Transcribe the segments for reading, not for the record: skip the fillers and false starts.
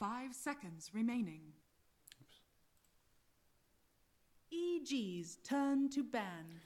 5 seconds remaining. EG's turn to ban.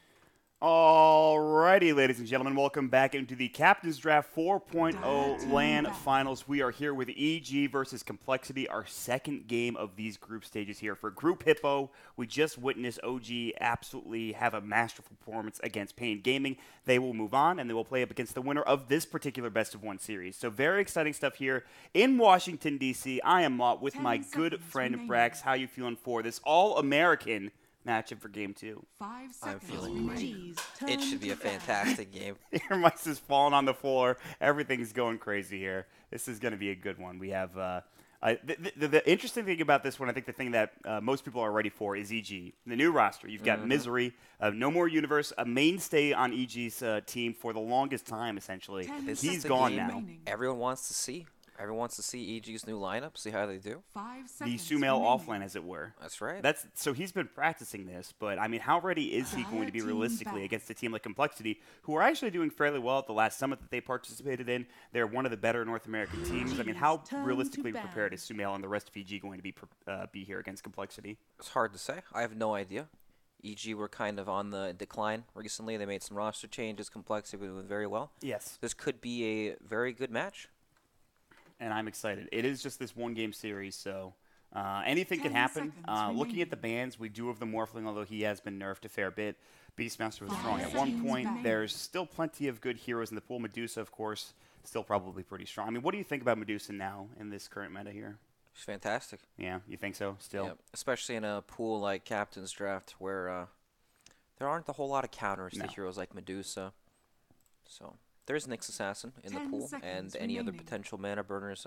Alrighty, ladies and gentlemen, welcome back into the Captain's Draft 4.0 LAN Finals. We are here with EG versus Complexity, our second game of these group stages here. For Group Hippo, we just witnessed OG absolutely have a masterful performance against Pain Gaming. They will move on, and they will play up against the winner of this particular best-of-1 series. So very exciting stuff here in Washington, D.C. I am Mott with my good friend Brax. How you feeling for this All-American matchup for Game 2? 5 I'm seconds feeling great. remaining. It should be a fantastic game. Your mice is falling on the floor. Everything's going crazy here. This is going to be a good one. We have the interesting thing about this one, I think the thing that most people are ready for is EG. The new roster. You've got Misery, No More Universe, a mainstay on EG's team for the longest time, essentially. He's gone now. Everyone wants to see. Everyone wants to see EG's new lineup, see how they do. 5 The seconds Sumail remaining. offlane, as it were. That's right. So he's been practicing this, but I mean, how ready is he going to be realistically against a team like Complexity, who are actually doing fairly well at the last summit that they participated in? They're one of the better North American teams. I mean, how realistically prepared is Sumail and the rest of EG going to be here against Complexity? It's hard to say. I have no idea. EG were kind of on the decline recently. They made some roster changes. Complexity were doing very well. Yes. This could be a very good match. And I'm excited. It is just this one-game series, so anything can happen. Looking at the bans, we do have the Morphling, although he has been nerfed a fair bit. Beastmaster was strong at one point. There's still plenty of good heroes in the pool. Medusa, of course, still probably pretty strong. I mean, what do you think about Medusa now in this current meta here? It's fantastic. Yeah, you think so still? Yep. Especially in a pool like Captain's Draft where there aren't a whole lot of counters to heroes like Medusa. So there's Nyx Assassin in the pool and any other potential mana burners.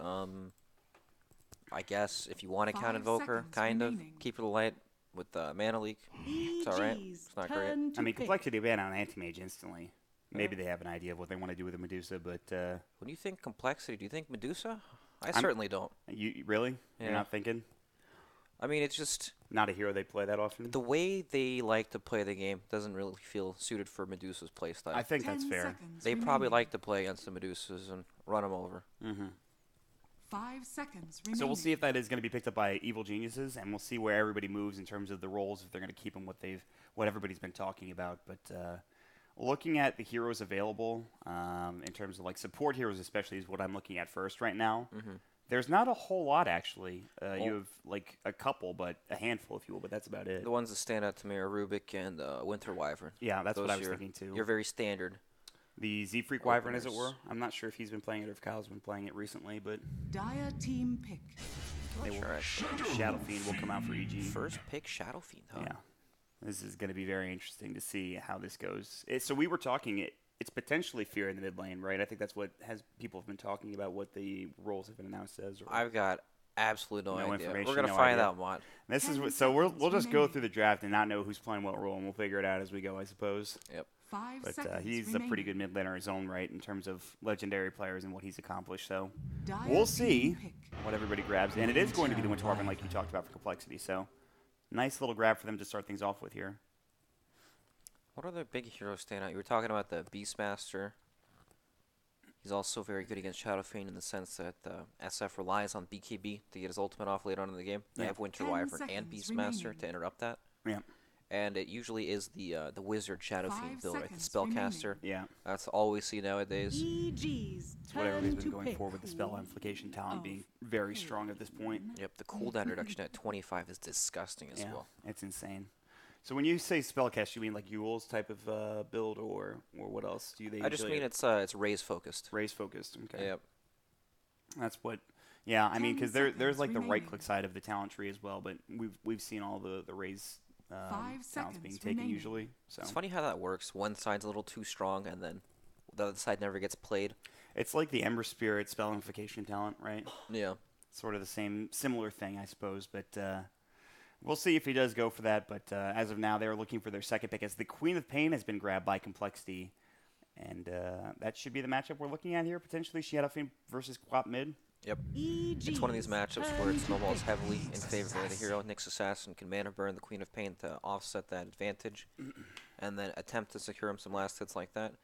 I guess if you want to count Invoker, kind of, keep it light with Mana Leak. It's alright. It's not great. I mean, Complexity ban on Anti-Mage instantly. Maybe they have an idea of what they want to do with the Medusa, but... When you think Complexity, do you think Medusa? I certainly don't. You really? Yeah. You're not thinking? I mean, it's just... Not a hero they play that often? The way they like to play the game doesn't really feel suited for Medusa's playstyle. I think that's fair. They probably like to play against the Medusas and run them over. 5 seconds remaining. So we'll see if that is going to be picked up by Evil Geniuses, and we'll see where everybody moves in terms of the roles, if they're going to keep them what everybody's been talking about. But looking at the heroes available, in terms of like support heroes especially, is what I'm looking at first right now. There's not a whole lot, actually. You have, like, a couple, but a handful, if you will, but that's about it. The ones that stand out to me are Rubik and Winter Wyvern. Yeah, that's what I was thinking, too. You're very standard. The Z-Freak Wyvern, as it were. I'm not sure if he's been playing it or if Kyle's been playing it recently, but... Dire team pick. Shadow Fiend will come out for EG. First pick Shadow Fiend, huh? Yeah. This is going to be very interesting to see how this goes. So we were talking... It's potentially Fear in the mid lane, right? I think that's what people have been talking about, what the roles have been announced as. Or I've got absolutely no idea. Information. We're going to find out, Mott. This is so we'll just go through the draft and not know who's playing what role, and we'll figure it out as we go, I suppose. Yep. 5 But seconds he's remaining. a pretty good mid laner in his own right in terms of legendary players and what he's accomplished. So we'll see what everybody grabs, and it is going to be the Winter Wyvern like you talked about for Complexity. So nice little grab for them to start things off with here. What other big heroes stand out? You were talking about the Beastmaster. He's also very good against Shadow Fiend in the sense that SF relies on BKB to get his ultimate off later on in the game. They have Winter Wyvern and Beastmaster to interrupt that. Yeah. And it usually is the Wizard Shadow Fiend build, right? The Spellcaster. Yeah. That's all we see nowadays. EG's That's what everybody's been turn going to for with the spell amplification talent being very strong at this point. Yep, the cooldown reduction at 25 is disgusting as well. It's insane. So when you say spellcast, you mean like Yule's type of build, or what else do they? I just mean it's raise focused. Raise focused. Okay. Yep. That's what. Yeah, I mean, because there's like the remaining. right click side of the talent tree as well, but we've seen all the raise talents being taken usually. So it's funny how that works. One side's a little too strong, and then the other side never gets played. It's like the Ember Spirit spell amplification talent, right? Yeah. Sort of the similar thing, I suppose, but. We'll see if he does go for that, but as of now, they're looking for their second pick as the Queen of Pain has been grabbed by Complexity, and that should be the matchup we're looking at here, potentially Shadow Fiend versus Quap mid. Yep. It's one of these matchups where it snowballs heavily in favor of the hero. Nyx Assassin can mana burn the Queen of Pain to offset that advantage, and then attempt to secure him some last hits like that.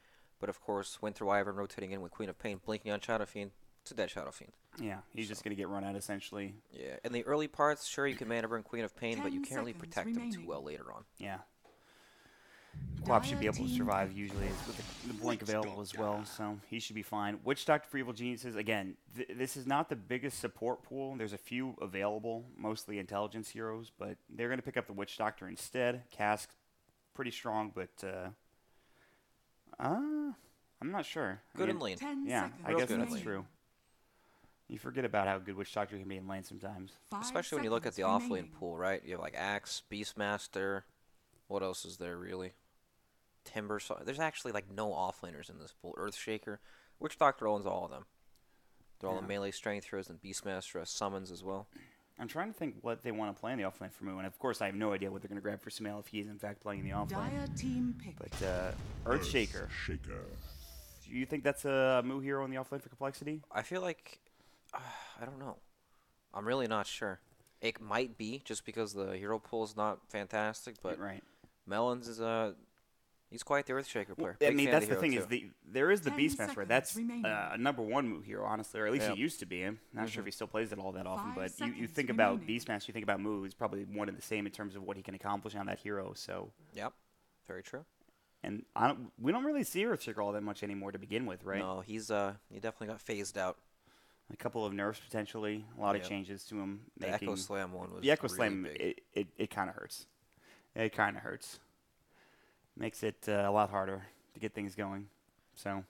But of course, Winter Wyvern rotating in with Queen of Pain, blinking on Shadow Fiend, It's a dead Shadow Fiend. Yeah, he's just going to get run out, essentially. Yeah, in the early parts, sure, you can mana burn Queen of Pain, but you 10 can't really seconds protect him too remaining. well later on. Yeah. Quap should be Dire able to team survive pick. usually with the blink available as well, so he should be fine. Witch Doctor for Evil Geniuses, again, this is not the biggest support pool. There's a few available, mostly intelligence heroes, but they're going to pick up the Witch Doctor instead. Cask, pretty strong, but I'm not sure. Good in lane. 10 Yeah, seconds I Real guess good in that's lane. true. You forget about how good Witch Doctor can be in lane sometimes. 5 Especially when you look at the seconds offlane remaining. pool, right? You have like Axe, Beastmaster. What else is there really? Timber. There's actually like no offlaners in this pool. Earthshaker. Witch Doctor owns all of them. They're all the melee strength heroes, and Beastmaster has summons as well. I'm trying to think what they want to play in the offlane for Moo, and of course I have no idea what they're going to grab for Sumail if he is in fact playing in the offlane. Dire team pick. But Earthshaker. Do you think that's a Moo hero in the offlane for complexity? I feel like I don't know. I'm really not sure. It might be just because the hero pool is not fantastic, but Right. Melons is he's quite the Earthshaker player. I Big mean, fan that's of the hero thing too. is there is the 10 Beastmaster. seconds That's remaining. a number one Moo hero, honestly, or at least Yep. he used to be. I'm not sure if he still plays it all that often, 5 but you seconds think about remaining. Beastmaster, you think about Moo, he's probably one and the same in terms of what he can accomplish on that hero. So, Yep, very true. and we don't really see Earthshaker all that much anymore to begin with, right? No, he definitely got phased out. A couple of nerfs potentially, a lot of Yep. changes to him. The Echo Slam one was The Echo really Slam, big. it kind of hurts. It kind of hurts. Makes it a lot harder to get things going. So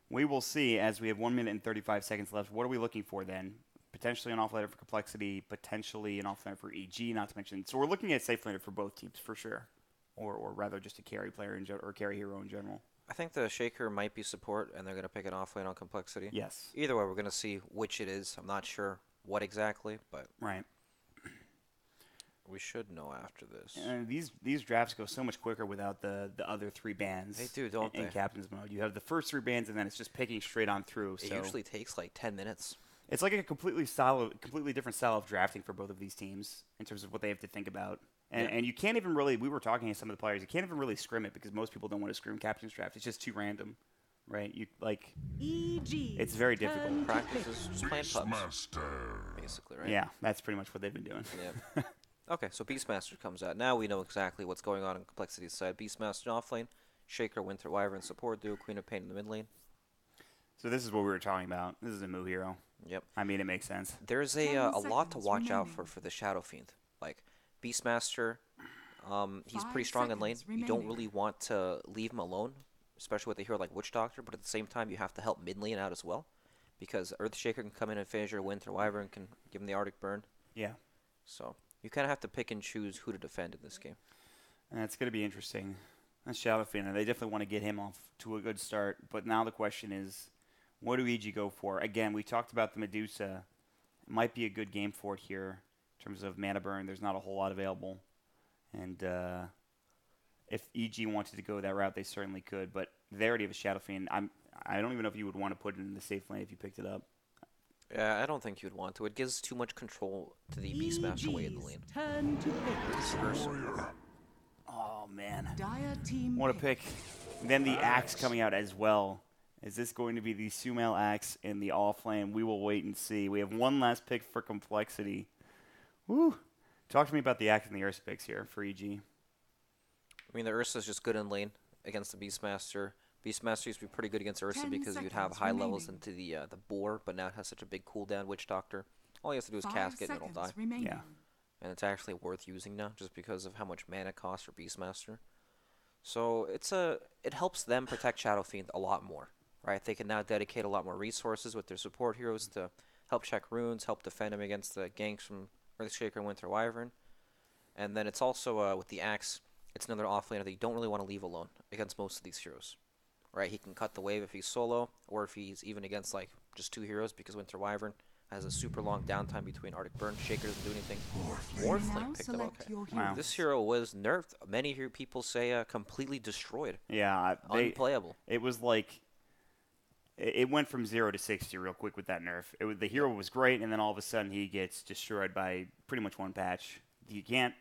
we will see as we have 1 minute and 35 seconds left. What are we looking for then? Potentially an offlaner for complexity, potentially an offlaner for EG, not to mention. So we're looking at safe laner for both teams for sure, or rather just a carry player or carry hero in general. I think the Shaker might be support, and they're going to pick an offlane on complexity. Yes. Either way, we're going to see which it is. I'm not sure what exactly, but Right. we should know after this. And these drafts go so much quicker without the other three bands. They do, don't in they? captain's mode. You have the first three bands, and then it's just picking straight on through. It So usually takes like 10 minutes. it's like a completely different style of drafting for both of these teams in terms of what they have to think about. And you can't even really, we were talking to some of the players, you can't even really scrim it because most people don't want to scrim captain's draft. It's just too random, right? EG. It's very difficult. turn to Practice pick. is just playing pubs, basically, right? Yeah, that's pretty much what they've been doing. Yeah. Okay, so Beastmaster comes out. Now we know exactly what's going on Complexity's side. Beastmaster off lane, Shaker, Winter Wyvern support duo, Queen of Pain in the mid lane. So this is what we were talking about. This is a Moo hero. Yep. I mean, it makes sense. There's 10 a lot to seconds watch out remaining. for the Shadow Fiend. Like, Beastmaster, he's 5 pretty strong in lane. seconds You don't remaining. really want to leave him alone, especially with a hero like Witch Doctor, but at the same time, you have to help mid lane out as well. Because Earthshaker can come in and phase your Winter Wyvern, can give him the Arctic Burn. Yeah. So, you kind of have to pick and choose who to defend in this game. And it's going to be interesting. That's Shadow Fiend, and they definitely want to get him off to a good start. But now the question is, what do EG go for? Again, we talked about the Medusa. It might be a good game for it here in terms of mana burn. There's not a whole lot available. And if EG wanted to go that route, they certainly could. But they already have a Shadow Fiend. I don't even know if you would want to put it in the safe lane if you picked it up. Yeah, I don't think you'd want to. It gives too much control to the Beastmaster way in the EG's lane. turn to pick. Oh, man. Dire team What a pick. pick. Then the Axe coming out as well. Is this going to be the Sumail Axe in the offlane? We will wait and see. We have one last pick for complexity. Woo. Talk to me about the Axe and the Ursa picks here for EG. I mean, the Ursa's just good in lane against the Beastmaster. Beastmaster used to be pretty good against Ursa 10 because you'd have seconds high levels remaining. into the boar, but now it has such a big cooldown, Witch Doctor. All you have to do is 5 cast it and it'll seconds die. remaining. Yeah. And it's actually worth using now just because of how much mana it costs for Beastmaster. So it helps them protect Shadow Fiend a lot more, right? They can now dedicate a lot more resources with their support heroes to help check runes, help defend him against the ganks from Earthshaker and Winter Wyvern. And then it's also, with the Axe, it's another offlaner that you don't really want to leave alone against most of these heroes, right? He can cut the wave if he's solo, or if he's even against, like, just two heroes, because Winter Wyvern has a super long downtime between Arctic Burn. Shaker doesn't do anything. Now Morphling picked up, select okay. your Wow. hero. This hero was nerfed. Many people say completely destroyed. Yeah. Unplayable. It was like it went from 0 to 60 real quick with that nerf. The hero was great, and then all of a sudden he gets destroyed by pretty much one patch. You can't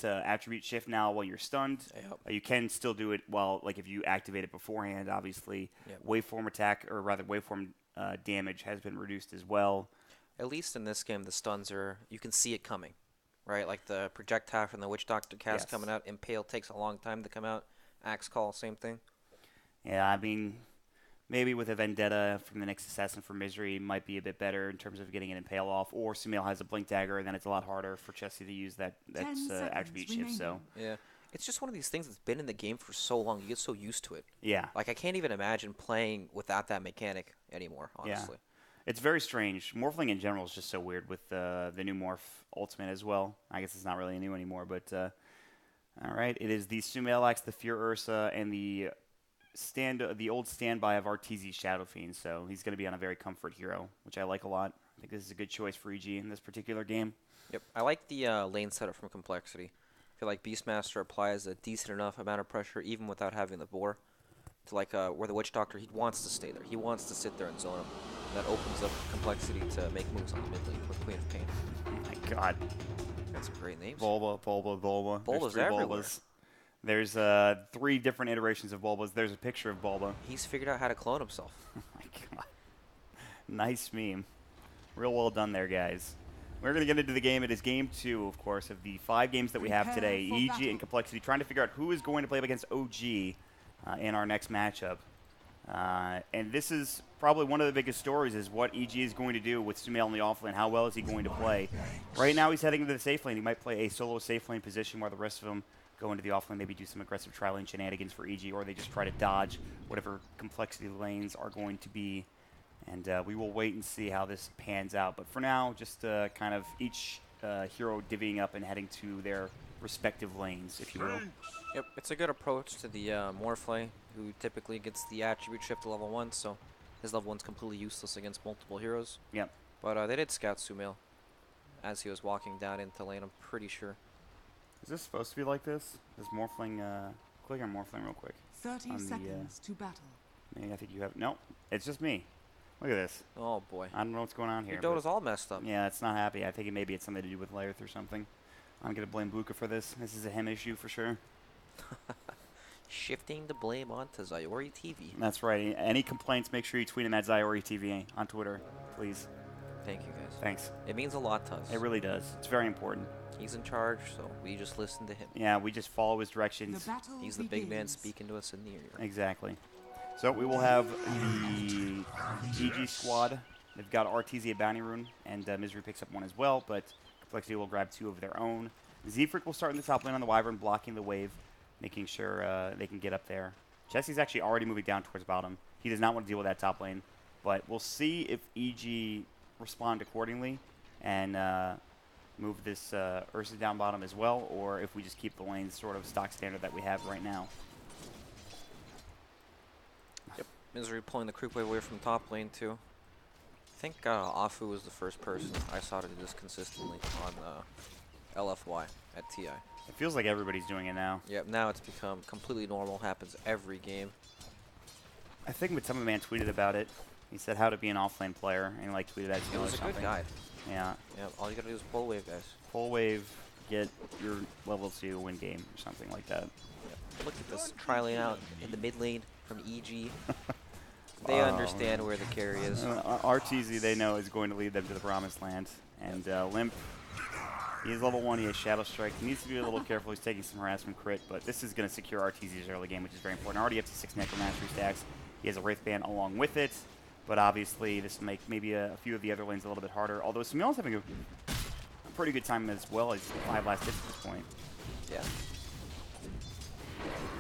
attribute shift now while you're stunned. Yep. You can still do it while, like, if you activate it beforehand, obviously. Yep. Waveform attack, or rather waveform damage has been reduced as well. At least in this game, the stuns are, you can see it coming, right? Like the projectile from the Witch Doctor cast coming out. Impale takes a long time to come out. Axe Call, same thing. Yeah, I mean, maybe with a Vendetta from the next Assassin for Misery might be a bit better in terms of getting an Impale off. Or Sumail has a Blink Dagger, and then it's a lot harder for Chessie to use that attribute shift. So yeah. It's just one of these things that's been in the game for so long. You get so used to it. Yeah. Like, I can't even imagine playing without that mechanic anymore, honestly. Yeah. It's very strange. Morphling in general is just so weird with the new Morph Ultimate as well. I guess it's not really new anymore, but all right. It is the Sumail Axe, the Fear Ursa, and the old standby of Arteezy Shadow Fiend. So he's going to be on a very comfort hero, which I like a lot. I think this is a good choice for EG in this particular game. Yep. I like the lane setup from Complexity. I feel like Beastmaster applies a decent enough amount of pressure even without having the boar. To like where the Witch Doctor, he wants to stay there. He wants to sit there and zone him. That opens up Complexity to make moves on the mid lane with Queen of Pain. Oh my god. Got some great names. Bulba. Bulba's everywhere. There's 3 different iterations of Bulbas. There's a picture of Bulba. He's figured out how to clone himself. Oh my god. Nice meme. Real well done there, guys. We're going to get into the game. It is game 2, of course, of the 5 games that we have today. EG and Complexity trying to figure out who is going to play up against OG in our next matchup. And this is probably one of the biggest stories is what EG is going to do with Sumail in the offlane. How well is he going to play? Right now he's heading into the safe lane. He might play a solo safe lane position while the rest of them go into the offlane, maybe do some aggressive tri-lane shenanigans for EG, or they just try to dodge whatever Complexity lanes are going to be. And we will wait and see how this pans out. But for now, just kind of each hero divvying up and heading to their respective lanes, if you will. Yep, it's a good approach to the Morphle, who typically gets the attribute shift to level 1, so his level 1's completely useless against multiple heroes. Yep. But they did scout Sumail as he was walking down into lane, I'm pretty sure. Is this supposed to be like this? Is Morphling, click on Morphling real quick. 30 seconds to battle. Maybe I think you have, no, it's just me. Look at this. Oh boy. I don't know what's going on here. Your Dota's all messed up. Yeah, it's not happy. I think maybe it's something to do with Laerth or something. I'm going to blame Buka for this. This is a him issue for sure. Shifting the blame onto Zayori TV. That's right. Any complaints, make sure you tweet him at Zayori TV on Twitter, please. Thank you, guys. Thanks. It means a lot to us. It really does. It's very important. He's in charge, so we just listen to him. Yeah, we just follow his directions. He's the big man speaking to us in the ear. Exactly. So we will have the EG squad. They've got Arteezy at Bounty Rune, and Misery picks up 1 as well, but Complexity will grab 2 of their own. Zefric will start in the top lane on the Wyvern, blocking the wave, making sure they can get up there. Chessie's actually already moving down towards bottom. He does not want to deal with that top lane, but we'll see if EG respond accordingly and move this Ursa down bottom as well, or if we just keep the lanes sort of stock standard that we have right now. Misery pulling the creep wave away from top lane too. I think Afu was the first person I saw to do this consistently on LFY at TI. It feels like everybody's doing it now. Yep, now it's become completely normal, happens every game. I think Matema Man tweeted about it. He said how to be an offlane player, and like tweeted that It was a good guide. Yeah. Yeah, all you gotta do is pull wave, guys. Full wave, get your level 2 win game or something like that. Yep. Look at this tri-lane out in the mid lane from EG. They understand where the carry is. Arteezy, they know, is going to lead them to the promised land. And Limp, he's level 1, he has Shadow Strike. He needs to be a little careful, he's taking some harassment crit, but this is going to secure Arteezy's early game, which is very important. Already up to 6 Necromancy stacks. He has a Wraith Band along with it, but obviously this will make maybe a few of the other lanes a little bit harder. Although Sumail's having a pretty good time as well. He's 5 last hits at this point. Yeah.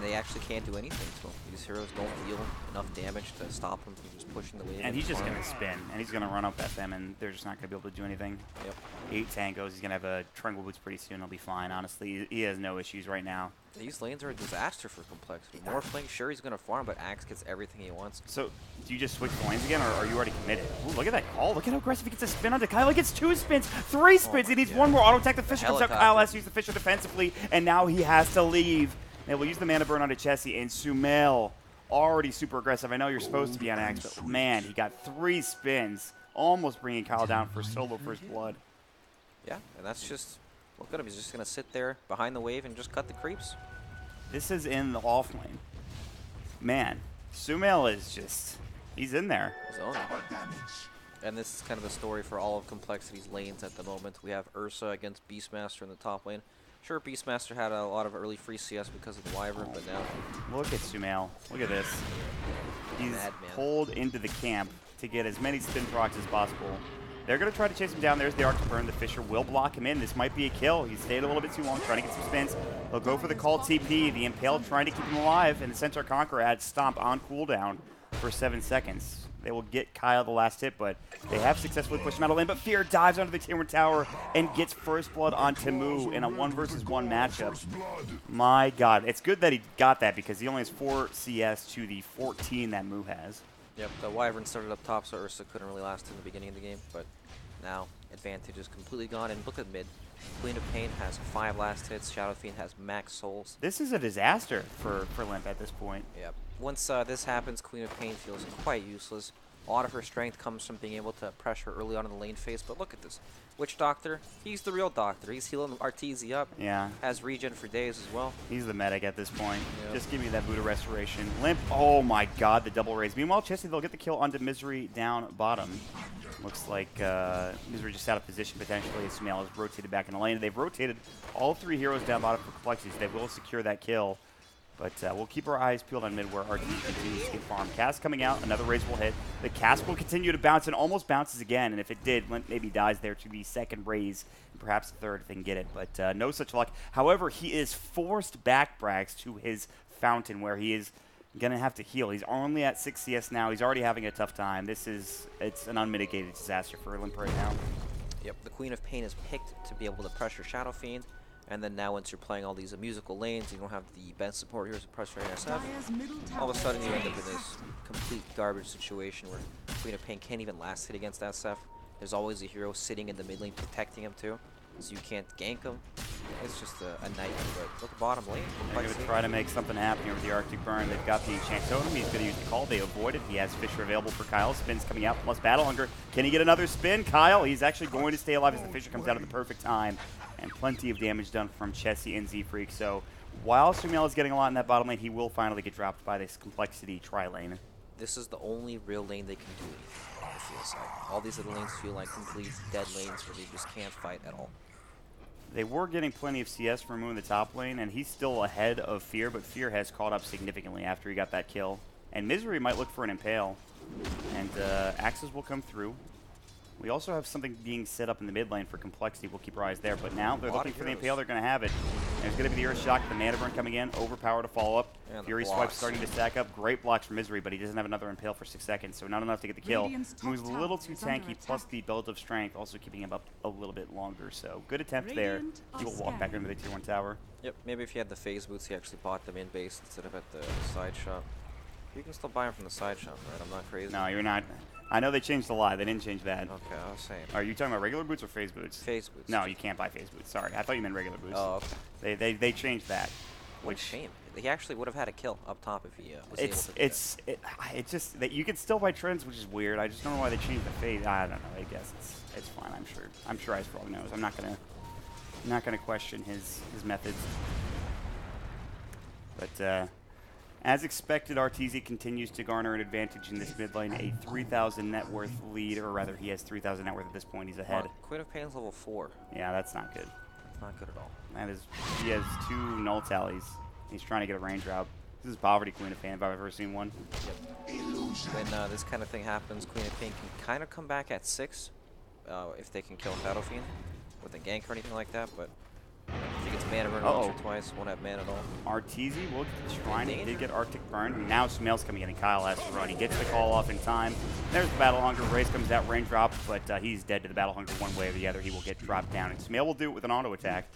They actually can't do anything to him. These heroes don't deal enough damage to stop him from just pushing the wave. And he's just going to spin, and he's going to run up at them, and they're just not going to be able to do anything. Yep. 8 tangos. He's going to have a Triangle Boots pretty soon. He'll be fine, honestly. He has no issues right now. These lanes are a disaster for Complexity. More playing, sure, he's going to farm, but Axe gets everything he wants. So, do you just switch the lanes again, or are you already committed? Ooh, look at that call. Look at how aggressive he gets a spin onto Kyle. He gets 2 spins, 3 spins. He needs 1 more auto attack. The Fisher comes out. Kyle has to use the Fisher defensively, and now he has to leave. They will use the mana burn onto Chessie, and Sumail already super aggressive. I know you're supposed to be on Axe, but man, he got 3 spins, almost bringing Kyle down for solo first blood. Yeah, and that's just, look at him. He's just going to sit there behind the wave and just cut the creeps. This is in the off lane. Man, Sumail is just He's in there. Zoning. And this is kind of the story for all of Complexity's lanes at the moment. We have Ursa against Beastmaster in the top lane. Sure, Beastmaster had a lot of early free CS because of the Wyvern, but now... Look at Sumail. Look at this. He's pulled into the camp to get as many spin procs as possible. They're going to try to chase him down. There's the Arctic Burn. The Fisher will block him in. This might be a kill. He stayed a little bit too long trying to get some spins. He'll go for the call TP. The Impale trying to keep him alive. And the Centaur Conqueror adds Stomp on cooldown for 7 seconds. They will get Kyle the last hit, but they have successfully pushed him out of lane. But Fear dives under the Tier 1 tower and gets first blood on Tamu in a 1 versus 1 matchup. My God. It's good that he got that because he only has 4 CS to the 14 that Moo has. Yep, the Wyvern started up top, so Ursa couldn't really last in the beginning of the game, but now advantage is completely gone. And look at mid. Queen of Pain has 5 last hits. Shadow Fiend has max souls. This is a disaster for Limp at this point. Yep. Once this happens, Queen of Pain feels quite useless. A lot of her strength comes from being able to pressure early on in the lane phase, but look at this. Witch Doctor, he's the real doctor. He's healing Arteezy up. Yeah. Has regen for days as well. He's the medic at this point. Yep. Just give me that Buddha Restoration. Limp, oh my God, the double raise. Meanwhile, Chessie, they'll get the kill onto Misery down bottom. Looks like Misery just out of position potentially as Sumail is rotated back in the lane. They've rotated all 3 heroes down bottom for Complexity, so they will secure that kill. But we'll keep our eyes peeled on mid where RT continues to get farmed. Cast coming out, another raise will hit. The cast will continue to bounce and almost bounces again. And if it did, Limp maybe dies there to the second raise, and perhaps the third if they can get it. But no such luck. However, he is forced back Brags to his fountain where he is going to have to heal. He's only at 6 CS now. He's already having a tough time. It's an unmitigated disaster for Limp right now. Yep, the Queen of Pain is picked to be able to pressure Shadow Fiend. And then now once you're playing all these musical lanes, you don't have the best support heroes to pressure SF. All of a sudden you end up in this complete garbage situation where Queen of Pain can't even last hit against SF. There's always a hero sitting in the mid lane protecting him too, so you can't gank him. It's just a nightmare. But look at bottom lane. They're going to try to make something happen here with the Arctic Burn. They've got the Enchant Totem. He's going to use the call. They avoid it. He has Fisher available for Kyle. Spins coming out plus Battle Hunger. Can he get another spin? Kyle, he's actually going to stay alive as the Fisher comes out at the perfect time. And plenty of damage done from Chessie and Z-Freak. So while Sumail is getting a lot in that bottom lane, he will finally get dropped by this Complexity tri-lane. This is the only real lane they can do anything, it feels like. All these other lanes feel like complete dead lanes where they just can't fight at all. They were getting plenty of CS from Moon in the top lane, and he's still ahead of Fear, but Fear has caught up significantly after he got that kill. And Misery might look for an Impale, and Axes will come through. We also have something being set up in the mid lane for Complexity. We'll keep our eyes there, but now they're looking for the Impale. They're going to have it. And it's going to be the Earth Shock, the Mana Burn coming in, Overpower to follow up. Fury Swipe starting to stack up. Great blocks from Misery, but he doesn't have another Impale for 6 seconds, so not enough to get the kill. Moves a little too tanky, plus the Belt of Strength also keeping him up a little bit longer. So good attempt there. He will walk back into the Tier 1 tower. Yep, maybe if he had the phase boots, he actually bought them in base instead of at the side shop. You can still buy them from the side shop, right? I'm not crazy. No, you're not. I know they changed the lie. They didn't change that. Okay, I was saying. Are you talking about regular boots or phase boots? Phase boots. No, you can't buy phase boots. Sorry, I thought you meant regular boots. Oh, okay. They changed that. What a shame. He actually would have had a kill up top if he was able to do it's just that you can still buy trends, which is weird. I just don't know why they changed the phase. I don't know. I guess it's fine. I'm sure Ice Frog knows. I'm not gonna question his methods. But as expected, Arteezy continues to garner an advantage in this mid lane, a 3,000 net worth lead, or rather, he has 3,000 net worth at this point. He's ahead. Queen of Pain's level 4. Yeah, that's not good. It's not good at all. That is, he has 2 null tallies. He's trying to get a range route. This is poverty Queen of Pain if I've ever seen one. Yep. When this kind of thing happens, Queen of Pain can kind of come back at 6 if they can kill Shadow Fiend with a gank or anything like that, but if he gets mana burn once or twice, won't have mana at all. Arteezy will try to get Arctic Burn. Now Sumail's coming in and Kyle has to run. He gets the call off in time. There's the Battle Hunger. Raze comes out, range drop, but he's dead to the Battle Hunger one way or the other. He will get dropped down, and Sumail will do it with an auto attack.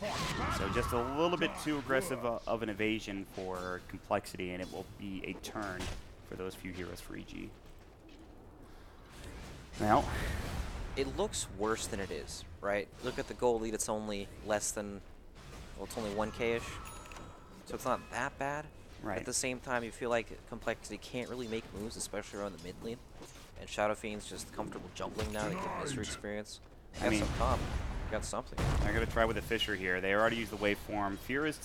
So just a little bit too aggressive of an evasion for Complexity, and it will be a turn for those few heroes for EG. Now, it looks worse than it is, right? Look at the gold lead. It's only less than... Well, it's only 1K-ish, so it's not that bad. Right. At the same time, you feel like Complexity can't really make moves, especially around the mid lane. And Shadow Fiend's just comfortable jumbling now to get Mystery experience. I mean, some comp. Got something. They're going to try with a Fisher here. They already used the waveform. Fear is...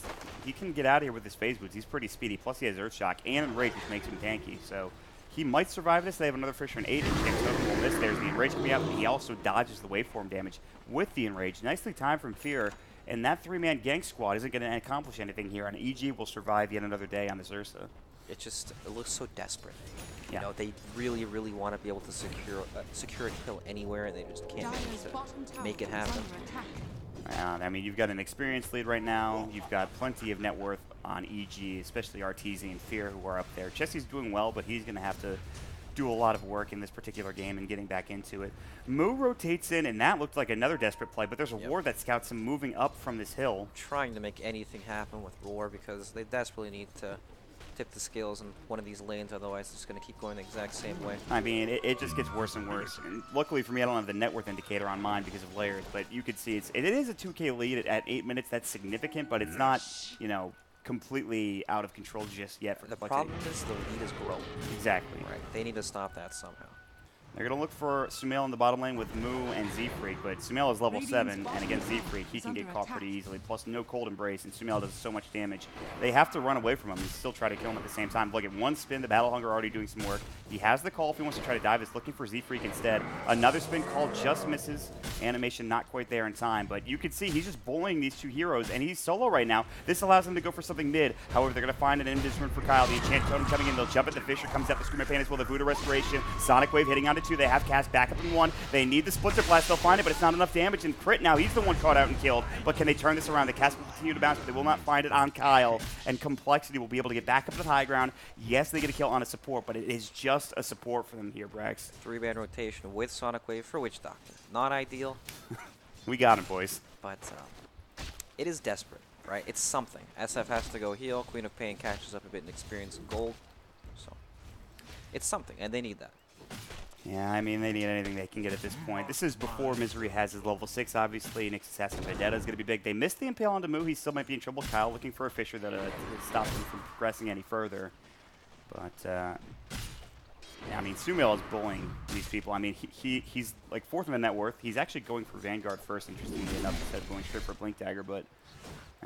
He can get out of here with his phase boots. He's pretty speedy. Plus, he has Earth Shock and Rage, which makes him tanky. So He might survive this. They have another Fisher in 8, and Chance Totem will miss. There's the Enrage coming up, and he also dodges the waveform damage with the Enrage. Nicely timed from Fear, and that 3-man gank squad isn't going to accomplish anything here, and EG will survive yet another day on this Ursa. It looks so desperate. Yeah. You know, they really want to be able to secure a kill anywhere, and they just can't manage to make it happen. I mean, you've got an experienced lead right now. You've got plenty of net worth on EG, especially Arteezy and Fear, who are up there. Chessie's doing well, but he's going to have to do a lot of work in this particular game and getting back into it. Moo rotates in, and that looked like another desperate play, but there's a ward that scouts him moving up from this hill. Trying to make anything happen with Roar because they desperately need to tip the scales in one of these lanes, otherwise it's going to keep going the exact same way. I mean, it just gets worse and worse. And luckily for me, I don't have the net worth indicator on mine because of layers, but you could see it is a 2K lead at 8 minutes. That's significant, but it's not, you know, completely out of control just yet. For the problem is the lead is growing. Exactly. Right. They need to stop that somehow. They're going to look for Sumail in the bottom lane with Moo and Z-Freak, but Sumail is level 7, and against Z-Freak, he can get caught pretty easily, plus no Cold Embrace, and Sumail does so much damage. They have to run away from him and still try to kill him at the same time. Look at one spin, the Battle Hunger already doing some work. He has the call if he wants to try to dive. He's looking for Z-Freak instead. Another spin call just misses. Animation not quite there in time, but you can see he's just bullying these two heroes, and he's solo right now. This allows him to go for something mid. However, they're going to find an invincible for Kyle. The Enchant Totem coming in. They'll jump at the Fisher, comes up the Screamer Pain as well. The Voodoo Restoration. Sonic Wave hitting onto 2. They have cast back up in 1. They need the Splinter Blast. They'll find it, but it's not enough damage. And Crit now, he's the one caught out and killed. But can they turn this around? The cast will continue to bounce, but they will not find it on Kyle. And Complexity will be able to get back up to the high ground. Yes, they get a kill on a support, but it is just a support for them here, Brax. 3-man rotation with Sonic Wave for Witch Doctor. Not ideal. We got him, boys. But it is desperate, right? It's something. SF has to go heal. Queen of Pain catches up a bit in experience and gold. So it's something, and they need that. Yeah, I mean, they need anything they can get at this point. This is before Misery has his level 6, obviously. Next Assassin Vendetta is going to be big. They missed the Impale onto Moo. He still might be in trouble. Kyle looking for a Fisher that stops him from progressing any further. But, yeah, I mean, Sumail is bullying these people. I mean, he's like 4th in net worth. He's actually going for Vanguard first, interestingly enough, instead of going straight for Blink Dagger. But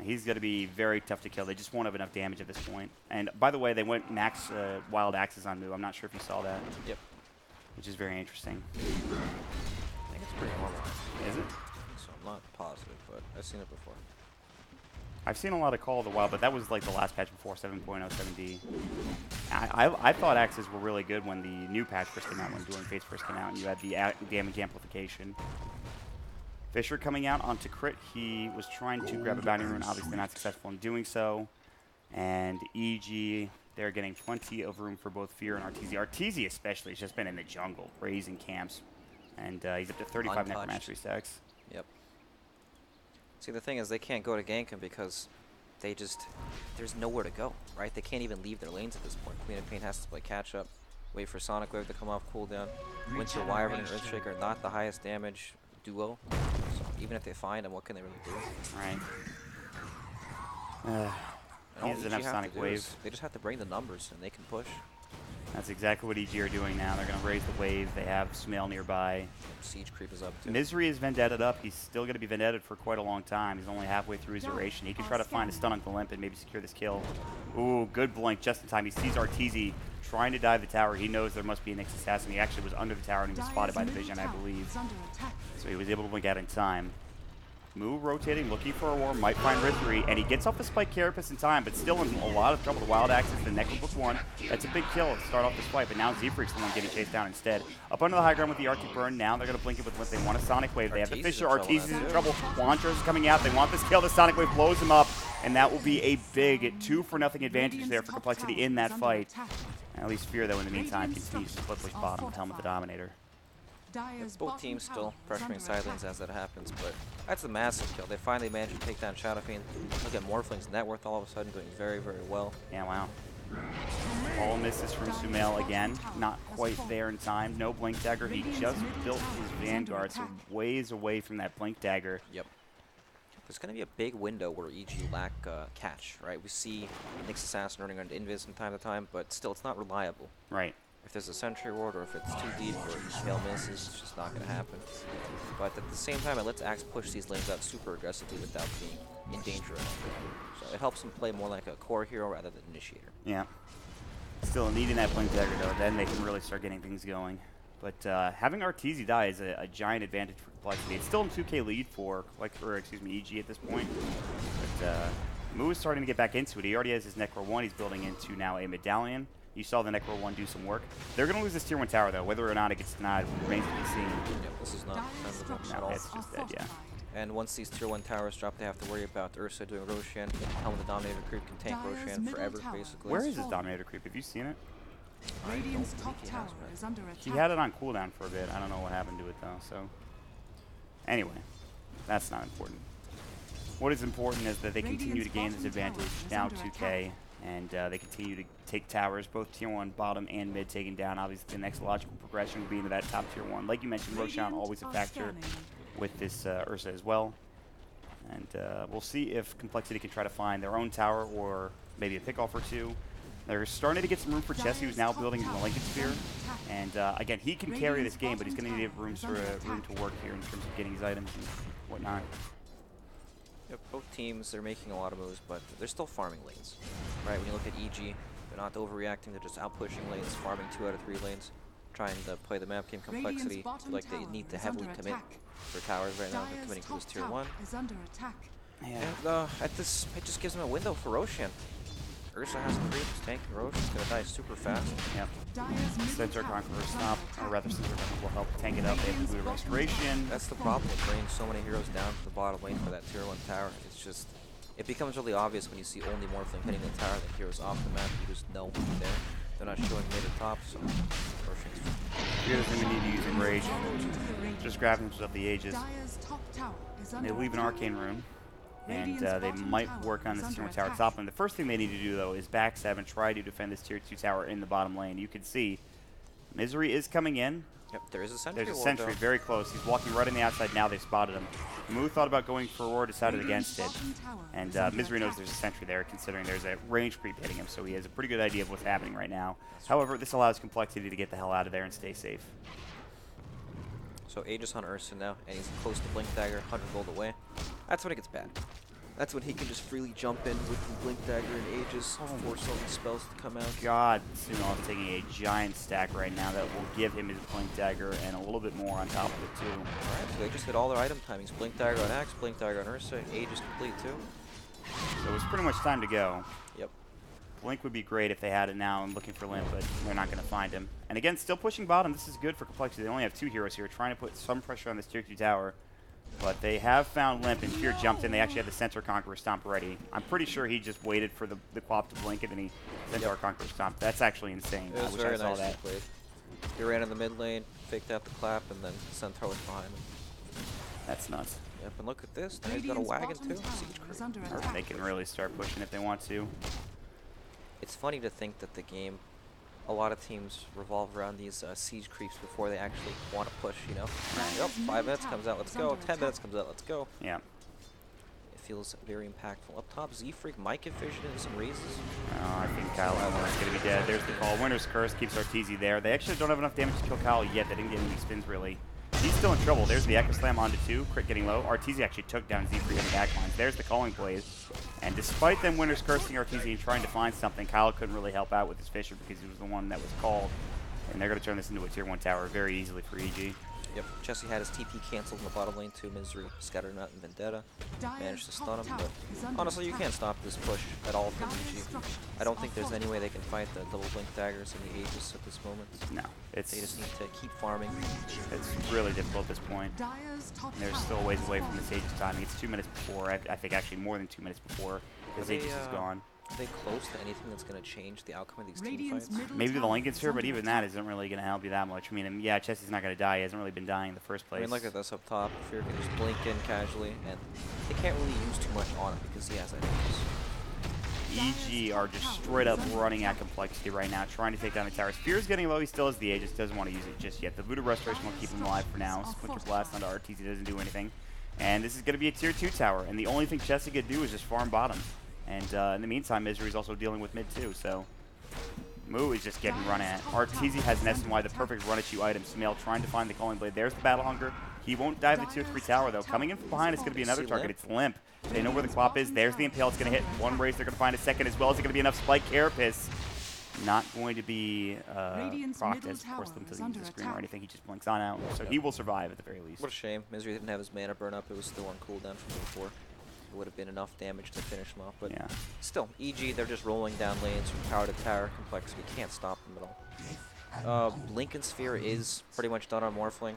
he's going to be very tough to kill. They just won't have enough damage at this point. And, by the way, they went max Wild Axes on Moo. I'm not sure if you saw that. Yep. Which is very interesting. I think it's pretty normal. Is it? So I'm not positive, but I've seen it before. I've seen a lot of Call of the Wild, but that was like the last patch before 7.07D. I thought axes were really good when the new patch first came out, when Dueling Fates first came out, and you had the damage amplification. Fisher coming out onto Crit. He was trying to grab a Bounty Rune, obviously not successful in doing so. And EG, they're getting plenty of room for both Fear and Arteezy. Arteezy especially has just been in the jungle, raising camps. And he's up to 35 Necromancery stacks. Yep. See, the thing is, they can't go to gank him because they just, there's nowhere to go, right? They can't even leave their lanes at this point. Queen of Pain has to play catch up, wait for Sonic Wave to come off cooldown. Winter Wyvern and Earthshaker, not the highest damage duo. So even if they find him, what can they really do? Right. He has enough Sonic Wave. They just have to bring the numbers and they can push. That's exactly what EG are doing now. They're going to raise the wave. They have Sumail nearby. Siege creep is up too. Misery is Vendetted up. He's still going to be Vendetted for quite a long time. He's only halfway through his duration. He can try to find a stun on Limp and maybe secure this kill. Ooh, good blink just in time. He sees Arteezy trying to dive the tower. He knows there must be a Nyx Assassin. He actually was under the tower and he was spotted by the Vision, I believe. So he was able to blink out in time. Moo rotating, looking for a war, might find Rittery, and he gets off the Spike Carapace in time, but still in a lot of trouble. The Wild Axes, the Necrobook 1. That's a big kill to start off this fight, but now Z-Freak's the one getting chased down instead. Up under the high ground with the Arctic Burn, now they're going to blink it with what they want, a Sonic Wave. They have the Fisher, Arteezy's in trouble. Wanderers is coming out, they want this kill, the Sonic Wave blows him up, and that will be a big 2-0 advantage there for Complexity in that fight. And at least Fear, though, in the meantime, continues to flip push bottom with Helmet the Dominator. Both teams still pressuring side lanes as that happens, but that's a massive kill. They finally managed to take down Shadow Fiend. Look at Morphling's net worth all of a sudden doing very, very well. Yeah, wow. All misses from Sumail again. Not quite there in time. No Blink Dagger. He just built his Vanguard, so ways away from that Blink Dagger. Yep. There's going to be a big window where EG lack catch, right? We see Nyx Assassin running around Invis from time to time, but still, it's not reliable. Right. If there's a Sentry Ward or if it's too deep or Hail misses, it's just not going to happen. But at the same time, it lets Axe push these lanes out super aggressively without being in danger at all. So it helps him play more like a core hero rather than initiator. Yeah. Still needing that blink dagger though, then they can really start getting things going. But having Arteezy die is a giant advantage for Complexity. It's still in 2K lead for EG at this point. But Moo is starting to get back into it. He already has his Necro 1. He's building into now a medallion. You saw the Necro 1 do some work. They're going to lose this tier 1 tower though. Whether or not it gets denied remains to be seen. Yep, this is not defendable at all. It's just dead, yeah. And once these tier 1 towers drop, they have to worry about Ursa doing Roshan. Helm of the Dominator creep can tank Roshan forever, basically. Where is his Dominator creep? Have you seen it? Radiant's top tower is under attack. He had it on cooldown for a bit. I don't know what happened to it though. So anyway, that's not important. What is important is that they continue to gain this advantage now 2K, and they continue to take towers, both tier 1 bottom and mid taken down. Obviously the next logical progression would be into that top tier 1. Like you mentioned, Roshan always a factor with this Ursa as well. And we'll see if Complexity can try to find their own tower or maybe a pickoff or two. They're starting to get some room for Chessie, who's now building the Lincoln Sphere. And again, he can carry this game, but he's going to need room to work here in terms of getting his items and whatnot. Yep, both teams, they're making a lot of moves, but they're still farming lanes. Right, when you look at EG, they're not overreacting, they're just out-pushing lanes, farming 2 out of 3 lanes, trying to play the map game Complexity. Like they need to heavily commit for towers right now. They're committing to this tier 1. Yeah. And at this, it just gives them a window for Roshan. Ursa has a creep, he's tanking Roshan's gonna die super fast. Yep. Centaur Conqueror stop, or rather Centaur Conqueror will help tank it up. They have Blue Restoration. That's the problem with bringing so many heroes down to the bottom lane for that tier 1 tower. It's just, it becomes really obvious when you see only Morphling hitting the tower than heroes off the map. You just know they're there. They're not showing mid or top, so Roshan's. The other thing we need to use in Rage, just grab himself the Aegis. They leave an Arcane Rune. And they might work on this tier 1 tower top. And the first thing they need to do, though, is backstab and try to defend this tier 2 tower in the bottom lane. You can see Misery is coming in. Yep, there is a sentry. There's a sentry very close. He's walking right on the outside now. They've spotted him. Moo thought about going forward, decided against it. And Misery knows there's a sentry there, considering there's a range creep hitting him. So he has a pretty good idea of what's happening right now. However, this allows Complexity to get the hell out of there and stay safe. So Aegis on Ursa now, and he's close to Blink Dagger, 100 gold away. That's when it gets bad. That's when he can just freely jump in with the Blink Dagger and Aegis, force all these spells to come out. God, Sunil's taking a giant stack right now that will give him his Blink Dagger and a little bit more on top of it too. Alright, so they just hit all their item timings. Blink Dagger on Axe, Blink Dagger on Ursa, Aegis complete too. So it's pretty much time to go. Yep. Blink would be great if they had it now and looking for Limp, but they're not going to find him. And again, still pushing bottom. This is good for Complexity. They only have 2 heroes here, trying to put some pressure on this tier 2 tower. But they have found Limp, and Fear jumped in. They actually had the Centaur Conqueror stomp ready. I'm pretty sure he just waited for the Quap to blink it, and he Centaur Conqueror stomp. That's actually insane. It was I wish very I saw nice that. played. He ran in the mid lane, faked out the clap, and then Centaur was behind him. That's nuts. Yep, and look at this. Now he's got a wagon too. Siege creep. They can really start pushing if they want to. It's funny to think that the game, a lot of teams revolve around these siege creeps before they actually want to push, you know? Yep, 5 minutes comes out, let's go. 10 minutes comes out, let's go. Yeah. It feels very impactful. Up top, Z-Freak might get vision in some raises. Oh, I think Kyle is going to be dead. There's the call. Winter's Curse keeps Arteezy there. They actually don't have enough damage to kill Kyle yet. They didn't get any spins, really. He's still in trouble. There's the Echo Slam onto 2. Crit getting low. Arteezy actually took down Z-Freak on the back lines. There's the Calling Blaze. And despite them Winter's Cursing Arteezy and trying to find something, Kyle couldn't really help out with his Fisher because he was the one that was called. And they're going to turn this into a tier 1 tower very easily for EG. Yep, Chessie had his TP canceled in the bottom lane too. Misery, Scatternut, and Vendetta managed to stun him, but honestly you can't stop this push at all from EG. I don't think there's any way they can fight the double Blink Daggers and the Aegis at this moment. No, they just need to keep farming. It's really difficult at this point. And they're still a ways away from this Aegis timing. It's 2 minutes before, I think actually more than 2 minutes before this Aegis is gone. Are they close to anything that's going to change the outcome of these team fights? Maybe the Lincoln Sphere, but even that isn't really going to help you that much. I mean, yeah, Chessie's not going to die. He hasn't really been dying in the first place. I mean, look at this up top. Fear can just blink in casually, and they can't really use too much on it because he has items. EG are just straight up running at Complexity right now, trying to take down the towers. Fear's getting low. He still has the Aegis. Doesn't want to use it just yet. The Voodoo Restoration will keep him alive for now. Splinter Blast onto Arteezy doesn't do anything. And this is going to be a tier 2 tower. And the only thing Chessie could do is just farm bottom. And in the meantime, Misery's also dealing with mid too, so Moo is just getting run at. Arteezy has an SNY, the perfect run at you item. Smail trying to find the Calling Blade. There's the Battle Hunger. He won't dive the tier 3 tower though. Coming in from behind is going to be another target. It's Limp. They know where the Quap is. There's the Impale. It's going to hit one raise. They're going to find a second as well. Is it going to be enough Spike Carapace? not going to be Radiant's procced middle as, of course, tower them to is use under the screen or attack. anything. He just blinks on out, so he will survive at the very least. What a shame. Misery didn't have his mana burn up. It was still on cooldown from before. It would have been enough damage to finish him off. But Yeah. still, EG, they're just rolling down lanes from tower to tower. Complexity can't stop them at all. Blink and Sphere is pretty much done on Morphling.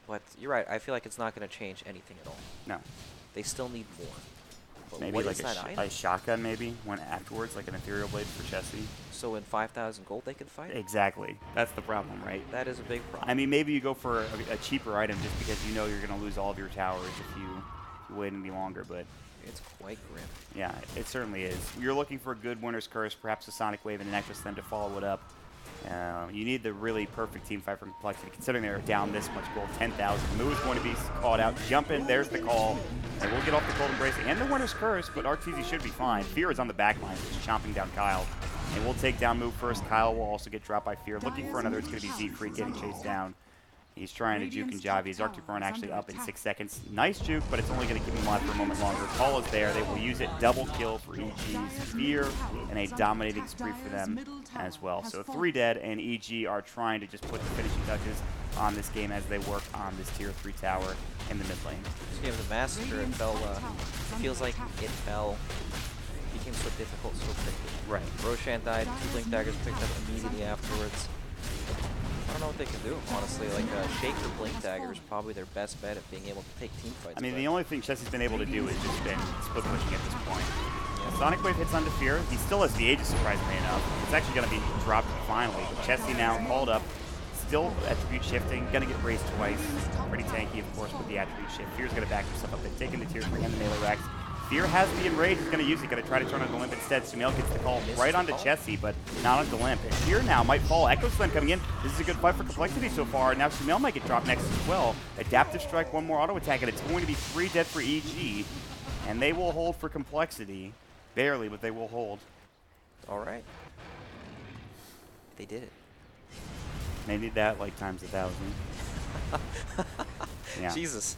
But you're right. I feel like it's not going to change anything at all. No. They still need more. But Maybe what like is that item? a shotgun maybe went afterwards, like an Ethereal Blade for Chessie. So in 5,000 gold they can fight? Exactly. That's the problem, right? That is a big problem. I mean, maybe you go for a cheaper item just because you know you're going to lose all of your towers if you wait any longer, but It's quite grim. yeah, it certainly is. You're looking for a good Winter's Curse, perhaps a Sonic Wave and an Echo Stem to follow it up. You need the really perfect team fight for Complexity, considering they're down this much gold, 10,000. Moo is going to be called out. Jump in, there's the call. And we'll get off the Cold Embrace and the Winter's Curse, but RTZ should be fine. Fear is on the back line, just chomping down Kyle. And we'll take down Moo first. Kyle will also get dropped by Fear. Looking for another, it's going to be Z-Freak getting chased down. He's trying to juke and jive. His Arctic Burn actually up in 6 seconds. Nice juke, but it's only going to keep him alive for a moment longer. Call is there. They will use it. Double kill for EG's Fear, and a dominating spree for them as well. So 3 dead, and EG are trying to just put the finishing touches on this game as they work on this tier 3 tower in the mid lane. This game is a massacre. It fell, feels like it became so difficult so quickly. Right. Roshan died, 2 Blink Daggers picked up immediately afterwards. I don't know what they can do, honestly. Like, Shaker Blink Dagger is probably their best bet at being able to take team fights. I mean, the only thing Chessie's been able to do is just been split pushing at this point. Sonic Wave hits onto Fear. He still has the Aegis, surprisingly enough. It's actually going to be dropped finally. But Chessie now called up. Still attribute shifting. Going to get raised twice. Pretty tanky, of course, with the attribute shift. Fear's going to back himself up. They've taken the tier 3 and the melee racks. Fear has the Enrage. He's going to use it. Going to try to turn on the Limp instead. Sumail gets the call right onto Chessie, but not onto Limp. And Fear now might fall. Echo Slam coming in. This is a good fight for Complexity so far. Now Sumail might get dropped next as well. Adaptive Strike, 1 more auto attack, and it's going to be 3 dead for EG. And they will hold for Complexity. Barely, but they will hold. All right. They did it. They need that like times 1,000. Yeah. Jesus.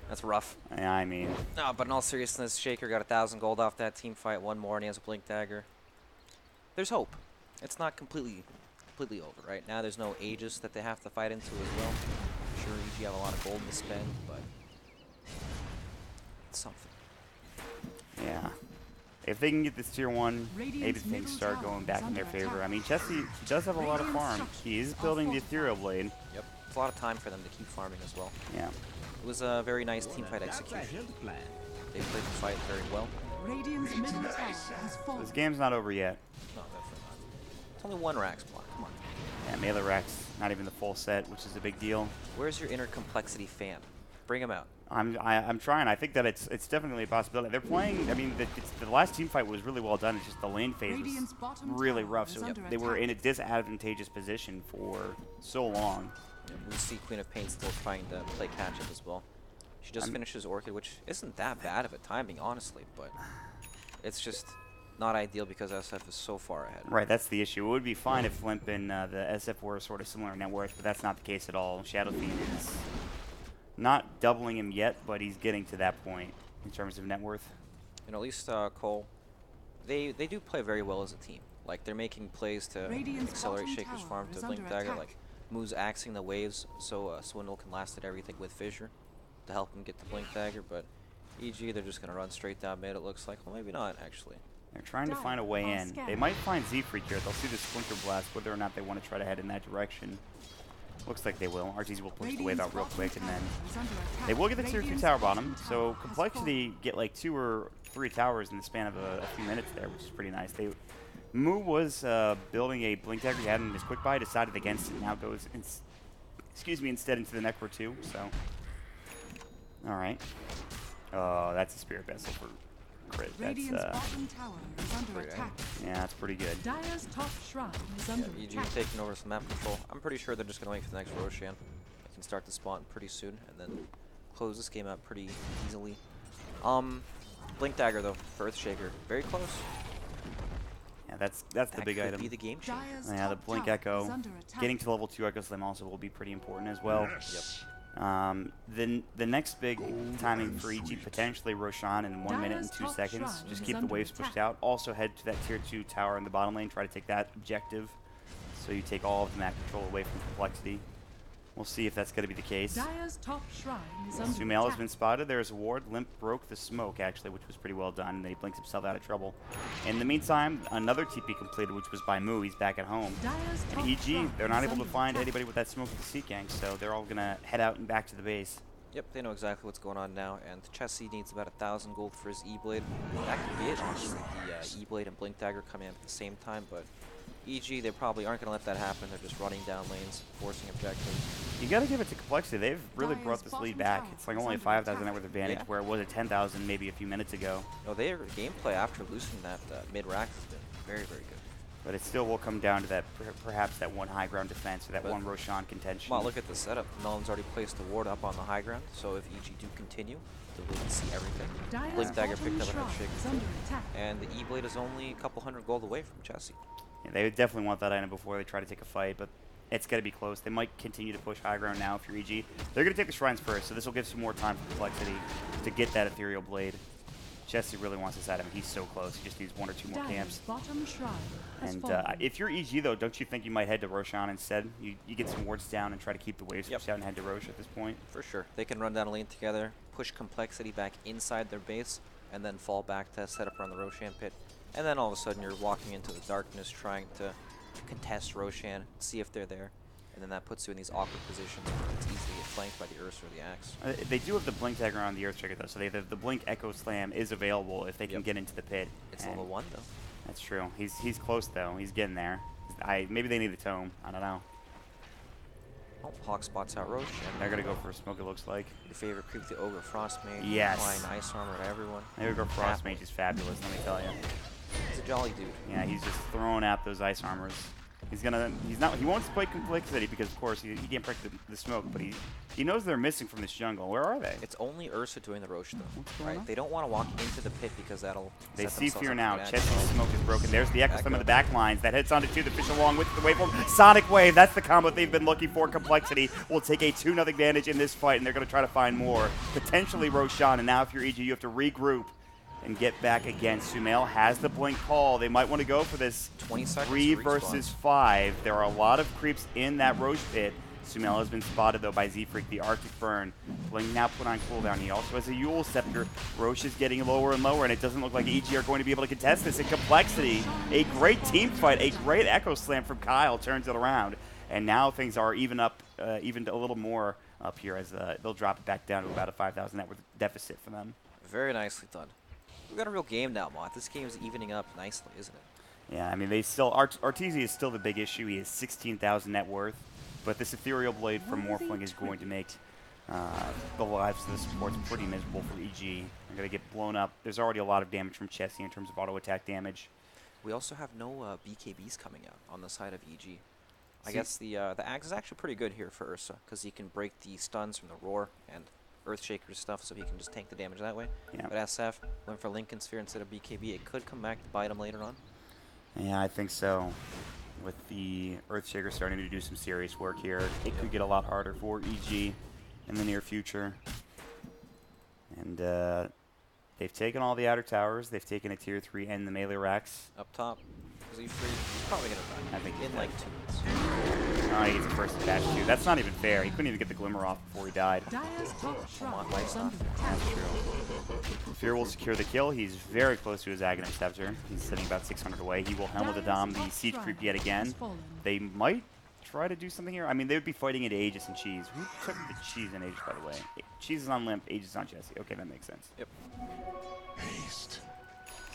That's rough. Yeah, I mean. No, but in all seriousness, Shaker got 1,000 gold off that team fight. 1 more, and he has a Blink Dagger. There's hope. It's not completely over, right? Now there's no Aegis that they have to fight into as well. Sure, EG have a lot of gold to spend, but it's something. Yeah. If they can get this tier 1, maybe things start going back in their favor. I mean, Chessie does have a lot of farm. He is building the Ethereal Blade. Yep. It's a lot of time for them to keep farming as well. Yeah. It was a very nice team fight execution. They played the fight very well. Radiant's middle tower has fallen. This game's not over yet. No, definitely not. It's only 1 Rax block. Come on. Yeah, melee racks, not even the full set, which is a big deal. Where's your inner Complexity fan? Bring him out. I'm trying. I think that it's definitely a possibility. They're playing. I mean, the last team fight was really well done. It's just the lane phase was really rough. So they were in a disadvantageous position for so long. We see Queen of Pain still trying to play catch up as well. She just finishes Orchid, which isn't that bad of a timing, honestly, but it's just not ideal because SF is so far ahead. Right, that's the issue. It would be fine if Limp and the SF were sort of similar in net worth, but that's not the case at all. Shadow Fiend is not doubling him yet, but he's getting to that point in terms of net worth. And at least Cole, they do play very well as a team. Like, they're making plays to accelerate Shaker's farm to Blink Dagger. Like, Moo's axing the waves so Swindle can last at everything with Fissure to help him get the Blink Dagger, but EG, they're just going to run straight down mid, it looks like. Well, maybe not, actually. They're trying to find a way in. They might find Z-Freak here. They'll see the Splinter Blast, whether or not they want to try to head in that direction. Looks like they will. RTZ will push the wave out real quick, and then they will get the tier 2 tower bottom. So Complexity get like 2 or 3 towers in the span of a few minutes there, which is pretty nice. Moo was building a Blink Dagger he had in his quick buy, decided against it, now goes instead into the Necro 2. So, all right. Oh, that's a Spirit Vessel for crit. That's yeah, that's pretty good. Dire's top shrine is under EG attack. taking over some map control. I'm pretty sure they're just going to wait for the next Roshan. They can start the spawn pretty soon and then close this game out pretty easily. Blink Dagger though for Earthshaker, very close. Yeah, that's the big item. That could be the game changer. Yeah, the Blink Echo. Getting to level 2 Echo Slam also will be pretty important as well. Yep. Then the next big timing for EG, potentially Roshan in 1 minute and 2 seconds. Just keep the waves pushed out. Also head to that tier 2 tower in the bottom lane. Try to take that objective. So you take all of the map control away from complexity. We'll see if that's going to be the case. Dire's top shrine is under Sumail has attack. been spotted. There's a ward. Limp broke the smoke, actually, which was pretty well done. And then he blinks himself out of trouble. In the meantime, another TP completed, which was by Moo. He's back at home. Dire's top And EG, shrine they're not is able to under find attack. anybody with that smoke with the Sea Gang, so they're all going to head out and back to the base. Yep, they know exactly what's going on now, and Chessie needs about 1,000 gold for his E-Blade. That could be it, honestly. The E-Blade and Blink Dagger coming in at the same time, but EG, they probably aren't going to let that happen. They're just running down lanes, forcing objectives. You got to give it to complexity. They've really Dire's brought this lead bottom back. tower It's like is only a under 5,000 attack. net worth advantage, Yeah. where it was a 10,000 maybe a few minutes ago. No, their gameplay after losing that mid-rack has been very, very good. But it still will come down to that, perhaps that one high ground defense or that But- one Roshan contention. Well, look at the setup. Nolan's already placed a ward up on the high ground, so if EG do continue, they'll really see everything. Dire's Blink Dagger bottom picked up a shrine head is shake, under attack. and the E-Blade is only a couple hundred gold away from Chessie. Yeah, they would definitely want that item before they try to take a fight, but it's got to be close. They might continue to push high ground now if you're EG. They're going to take the shrines first, so this will give some more time for complexity to get that ethereal blade. Chessie really wants this item. He's so close. He just needs 1 or 2 more Dire's camps. bottom shrine has And fallen. if you're EG, though, don't you think you might head to Roshan instead? You get some wards down and try to keep the waves Yep. pushed out and head to Rosh at this point. For sure. They can run down a lane together, push complexity back inside their base, and then fall back to set up around the Roshan pit. And then all of a sudden you're walking into the darkness trying to contest Roshan, see if they're there. And then that puts you in these awkward positions where it's easy to get flanked by the Ursa or the Axe. They do have the Blink Dagger on the Earthshaker, though, so the Blink Echo Slam is available if they can Yep. get into the pit. It's And level 1 though. That's true. He's close, though. He's getting there. Maybe they need the tome. I don't know. Oh, Hawk spots out Roshan. They're going to go for a smoke, it looks like. Your favorite creep, the Ogre Frostmage. Yes. Applying ice armor to everyone. They would go Frost Mage is fabulous, let me tell you. He's a jolly dude. Yeah, he's just throwing out those ice armors. He won't play complexity because, of course, he can't break the smoke, but he knows they're missing from this jungle. Where are they? It's only Ursa doing the Rosh though. What's going Right? on? They don't want to walk into the pit because that'll They set see themselves fear up now. for an Chessie's accident. smoke is broken. There's the Echo Slam in the Echo. back lines. That hits onto 2. The fish along with the waveform. Sonic Wave, that's the combo they've been looking for. Complexity will take a 2-0 advantage in this fight, and they're going to try to find more. Potentially Roshan, and now if you're EG, you have to regroup and get back again. Sumail has the blink call. They might want to go for this 20 seconds 3 to respawn. versus 5. There are a lot of creeps in that Roche pit. Sumail has been spotted, though, by Z-Freak, the Arctic Burn. Blink now put on cooldown. He also has a Yule Scepter. Roche is getting lower and lower, and it doesn't look like EG are going to be able to contest this. In complexity, a great team fight, a great Echo Slam from Kyle turns it around. And now things are even up, even a little more up here as they'll drop it back down to about a 5,000 net worth deficit for them. Very nicely done. We've got a real game now, Moth. This game is evening up nicely, isn't it? Yeah, I mean, they still Arteezy is still the big issue. He has 16,000 net worth, but this ethereal blade from Morphling is going to make the lives of the supports pretty miserable for EG. They're going to get blown up. There's already a lot of damage from Chessie in terms of auto attack damage. We also have no BKBs coming out on the side of EG. I guess the Axe is actually pretty good here for Ursa because he can break the stuns from the Roar and Earthshaker stuff, so he can just tank the damage that way. Yeah. But SF went for Lincoln Sphere instead of BKB. It could come back to bite him later on. Yeah, I think so. With the Earthshaker starting to do some serious work here, it could get a lot harder for EG in the near future. And they've taken all the outer towers. They've taken a tier 3 and the melee racks. Up top, Z3, he's probably going to die I think in he's like dead. 2 minutes. Oh, he gets a first attack too. That's not even fair. He couldn't even get the glimmer off before he died. Dire's top shrine on, is lights under off. attack. Fear will secure the kill. He's very close to his Aghanim Scepter. He's sitting about 600 away. He will helmet the Dom, the Siege Creep yet again. They might try to do something here. I mean, they would be fighting into Aegis and Cheese. Who took the Cheese and Aegis, by the way? Cheese is on Limp, Aegis is on Chessie. Okay, that makes sense. Yep.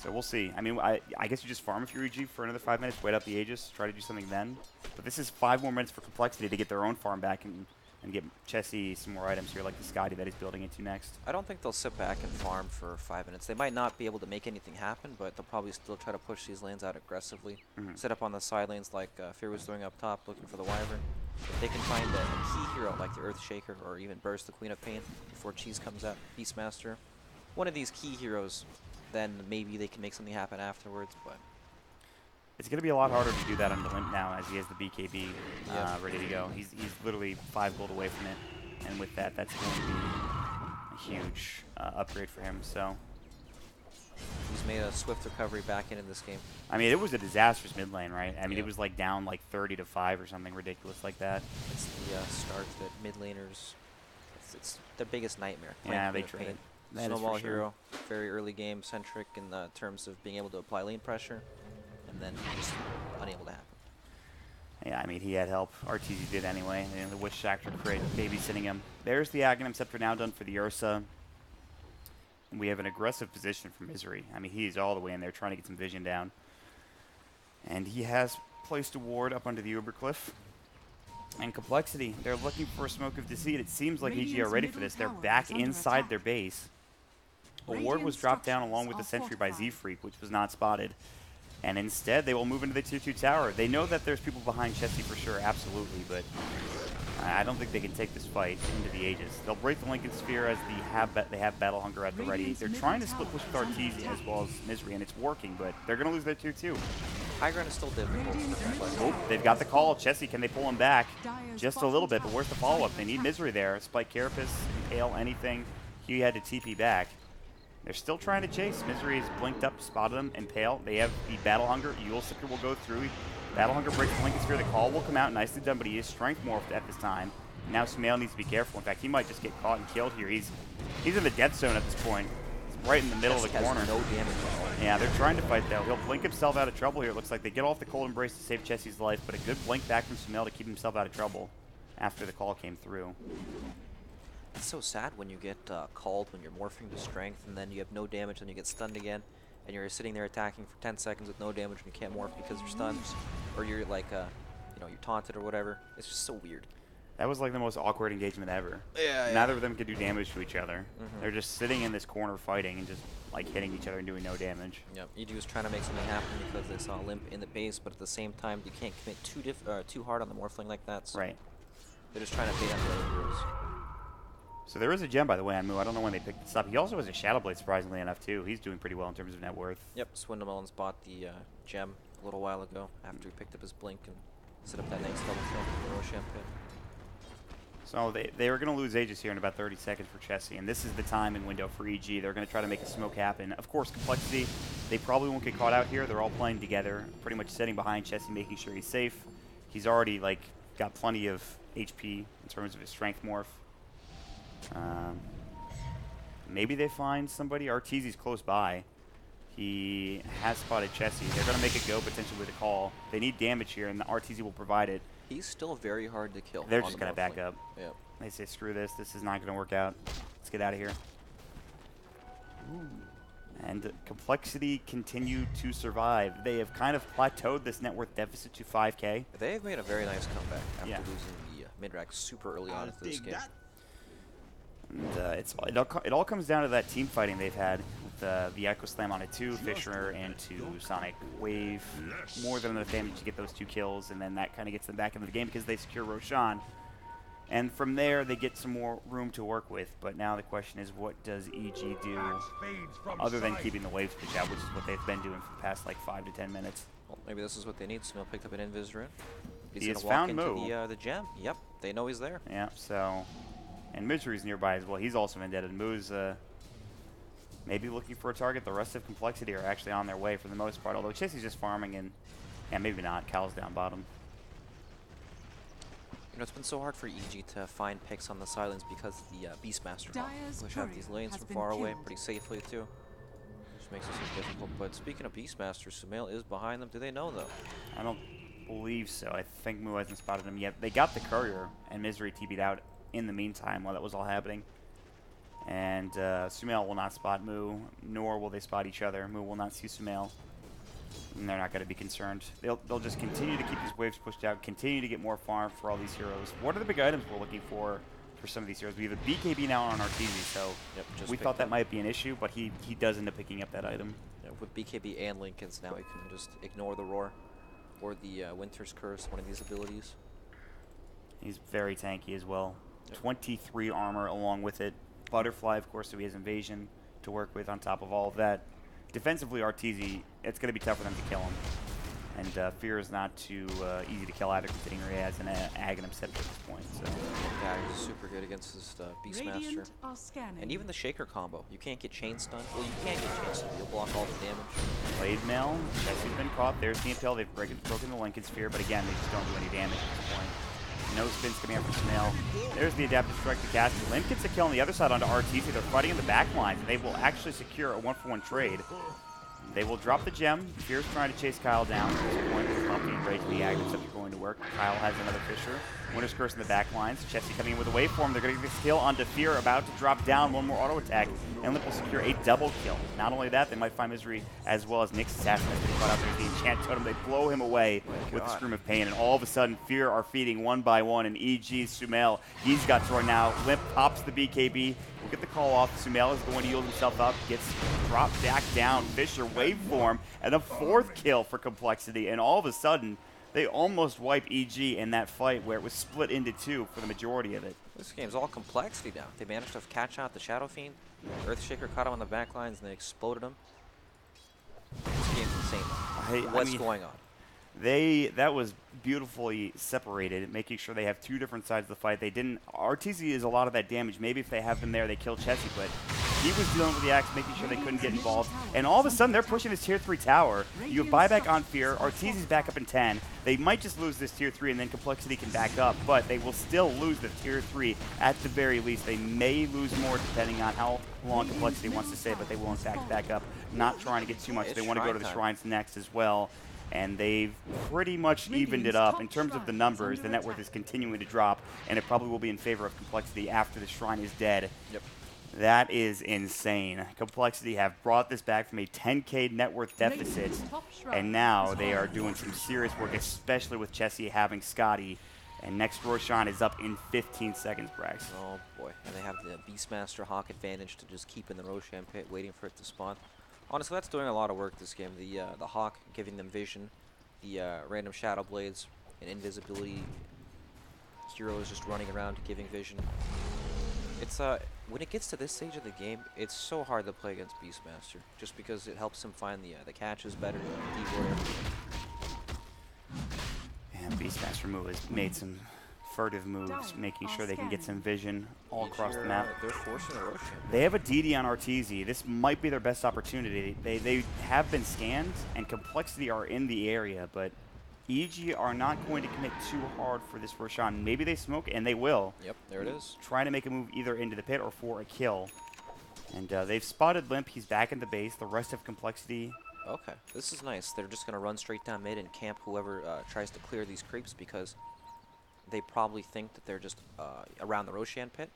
So we'll see. I mean, I guess you just farm if you're EG for another 5 minutes, wait out the Aegis, try to do something then. But this is 5 more minutes for Complexity to get their own farm back and get Chessie some more items here, like the Scotty that he's building into next. I don't think they'll sit back and farm for 5 minutes. They might not be able to make anything happen, but they'll probably still try to push these lanes out aggressively. Set up on the side lanes like Fear was doing up top, looking for the Wyvern. If they can find a key hero like the Earthshaker or even Burst the Queen of Pain before Cheese comes out, Beastmaster, one of these key heroes, then maybe they can make something happen afterwards. But it's going to be a lot harder to do that on the Limp now as he has the BKB ready to go. He's literally 5 gold away from it. and with that, that's going to be a huge upgrade for him. So He's made a swift recovery back into this game. I mean, it was a disastrous mid lane, right? I mean, Yeah. it was like down like 30-5 or something ridiculous like that. It's the start that mid laners, it's their biggest nightmare. Yeah, playing they Queen of tried. Pain. That is for Snowball sure. hero, very early game centric in terms of being able to apply lane pressure, and then just unable to happen. Yeah, I mean, he had help. RTZ did anyway. And the Wish Factor crit babysitting him. There's the Aghanim Scepter now done for the Ursa. And we have an aggressive position for Misery. I mean, he's all the way in there trying to get some vision down. And he has placed a ward up under the Uber Cliff. And Complexity, they're looking for a Smoke of Deceit. It seems like EG are ready for this. They're back inside their base. A ward was dropped down along with the sentry by Z-Freak, which was not spotted. And instead, they will move into the tier 2 tower. They know that there's people behind Chessie for sure, absolutely, but I don't think they can take this fight into the Aegis. They'll break the Lincoln Sphere as they have Battle Hunger at the ready. They're trying to split push with Artesia as well as Misery, and it's working, but they're going to lose their tier 2. High ground is still difficult. Oh, they've got the call. Chessie, can they pull him back? Just a little bit, but where's the follow-up? They need Misery there. Spike Carapace, Impale, anything. He had to TP back. They're still trying to chase. Misery has blinked up, spotted him, Impale. They have the Battle Hunger. Yule Scepter will go through. Battle Hunger breaks the Lincoln Sphere. The call will come out. Nicely done, but he is strength morphed at this time. Now Sumail needs to be careful. In fact, he might just get caught and killed here. He's in the death zone at this point. He's right in the middle of the corner. No damage. Yeah, they're trying to fight though. He'll blink himself out of trouble here. It looks like they get off the Cold Embrace to save Chessie's life, but a good blink back from Sumail to keep himself out of trouble after the call came through. It's so sad when you get called when you're morphing to strength, and then you have no damage, and you get stunned again, and you're sitting there attacking for 10 seconds with no damage, and you can't morph because you're stunned, or you're like, you're taunted or whatever. It's just so weird. That was like the most awkward engagement ever. Yeah. Neither of them could do damage to each other. They're just sitting in this corner fighting and just like hitting each other and doing no damage. Yep. EG was trying to make something happen because they saw Limp in the base, but at the same time, you can't commit too hard on the morphling like that. So Right. they're just trying to bait out the other heroes. So there is a gem, by the way, on Moo. I don't know when they picked this up. He also has a Shadow Blade, surprisingly enough, too. He's doing pretty well in terms of net worth. Yep. Swindle Mullins bought the gem a little while ago after he picked up his blink and set up that nice double kill with the Champagne. So they were going to lose Aegis here in about 30 seconds for Chessie, and this is the timing window for EG. They're going to try to make a smoke happen. Of course, Complexity, they probably won't get caught out here. They're all playing together, pretty much sitting behind Chessie, making sure he's safe. He's already like got plenty of HP in terms of his strength morph. Maybe they find somebody. Arteezy's close by. He has spotted Chessie. They're going to make a go potentially with a call. They need damage here, and the Arteezy will provide it. He's still very hard to kill. They're just going to back up. Yep. They say, screw this. This is not going to work out. Let's get out of here. Ooh. And Complexity continue to survive. They have kind of plateaued this net worth deficit to 5K. They've made a very nice comeback after Yeah. losing the mid-rack super early on into this game. And it all comes down to that team fighting they've had with the Echo Slam on it too, Fisher into Sonic Wave. More than enough damage to get those 2 kills, and then that kind of gets them back into the game because they secure Roshan. And from there, they get some more room to work with. But now the question is, what does EG do other than keeping the waves pitch out, which is what they've been doing for the past like 5 to 10 minutes. Well, maybe this is what they need. Sumail picked up an Invis rune. He's He gonna has walk found into Moo. the gem. Yep, they know he's there. Yeah, so... And Misery's nearby as well. He's also indebted. Moo's maybe looking for a target. The rest of Complexity are actually on their way for the most part, although Chessie's just farming and... Yeah, maybe not. Cal's down bottom. You know, it's been so hard for EG to find picks on the silence because the Beastmaster Dire's push out courier these lanes has from been far away killed. pretty safely too. Which makes it so difficult. But speaking of Beastmaster, Sumail is behind them. Do they know though? I don't believe so. I think Moo hasn't spotted him yet. They got the courier, and Misery TB'd out in the meantime while that was all happening. And Sumail will not spot Moo, nor will they spot each other. Moo will not see Sumail, and they're not going to be concerned. They'll just continue to keep these waves pushed out, continue to get more farm for all these heroes. What are the big items we're looking for some of these heroes? We have a BKB now on our TV, so Yep, we thought that might be an issue, but he does end up picking up that item. Yeah, with BKB and Lincolns now, he can just ignore the roar or the Winter's Curse, one of these abilities. He's very tanky as well. Yep. 23 armor along with it. Butterfly, of course, so he has Invasion to work with on top of all of that. Defensively, Arteezy, it's going to be tough for them to kill him. And Fear is not too easy to kill either, considering he has an Aghanim set at this point. So. Yeah, he's super good against this Beastmaster. And even the Shaker combo. You can't get chain stun. Well, you can get chain stun. You'll block all the damage. Blade Mail. Chelsea's been caught. There's the Impale. They've broken the Lincoln Sphere, but again, they just don't do any damage at this point. No spins coming out from Snail. There's the Adaptive Strike to cast. Limp gets a kill on the other side onto RTC. They're fighting in the back lines, and they will actually secure a 1-for-1 trade. They will drop the gem. Fear's trying to chase Kyle down. At this point, with Pumpkin and Rage and the Aghanim stuff are going to work. Kyle has another Fisher. Winter's Curse in the back lines. Chessie coming in with a waveform. They're going to get this kill onto Fear, about to drop down. One more auto attack, and Limp will secure a double kill. Not only that, they might find Misery as well as Nick's assassin has been caught out there. The Enchant Totem, they blow him away with the Scream of Pain, and all of a sudden, Fear are feeding one by one, and EG Sumail, he's got to run now. Limp pops the BKB. We'll get the call off. Sumail is going to yield himself up, gets dropped back down. Fisher waveform, and a 4th kill for Complexity, and all of a sudden, they almost wipe EG in that fight where it was split into 2 for the majority of it. This game's all Complexity now. They managed to catch out the Shadow Fiend. Earthshaker caught him on the back lines and they exploded him. This game's insane. What's going on? That was beautifully separated, making sure they have 2 different sides of the fight. They didn't. RTZ is a lot of that damage. Maybe if they have them there, they kill Chessie, but he was dealing with the axe, making sure they couldn't get involved. And all of a sudden, they're pushing this tier 3 tower. You have buyback on Fear. RTZ's back up in 10. They might just lose this tier 3, and then Complexity can back up, but they will still lose the tier 3 at the very least. They may lose more depending on how long Complexity wants to stay, but they will in fact back up, not trying to get too much. They want to go to the shrines next as well. And they've pretty much evened it up. In terms of the numbers, the net worth is continuing to drop, and it probably will be in favor of Complexity after the shrine is dead. Yep. That is insane. Complexity have brought this back from a 10K net worth deficit, and now they are doing some serious work, especially with Chessie having Scotty. And next Roshan is up in 15 seconds, Brax. Oh boy, and they have the Beastmaster Hawk advantage to just keep in the Roshan pit, waiting for it to spawn. Honestly, that's doing a lot of work this game. The Hawk giving them vision, the random Shadow Blades, and invisibility. Heroes just running around giving vision. It's when it gets to this stage of the game, it's so hard to play against Beastmaster, just because it helps him find the catches better, D-Warrior. And Beastmaster move has made some furtive moves, making sure they can get some vision all across the map. They're forcing a Roshan. They have a DD on RTZ. This might be their best opportunity. They have been scanned, and Complexity are in the area, but EG are not going to commit too hard for this Roshan. Maybe they smoke, and they will. Yep, there it is. Trying to make a move either into the pit or for a kill. And they've spotted Limp. He's back in the base. The rest of Complexity. Okay, this is nice. They're just going to run straight down mid and camp whoever tries to clear these creeps, because they probably think that they're just around the Roshan pit.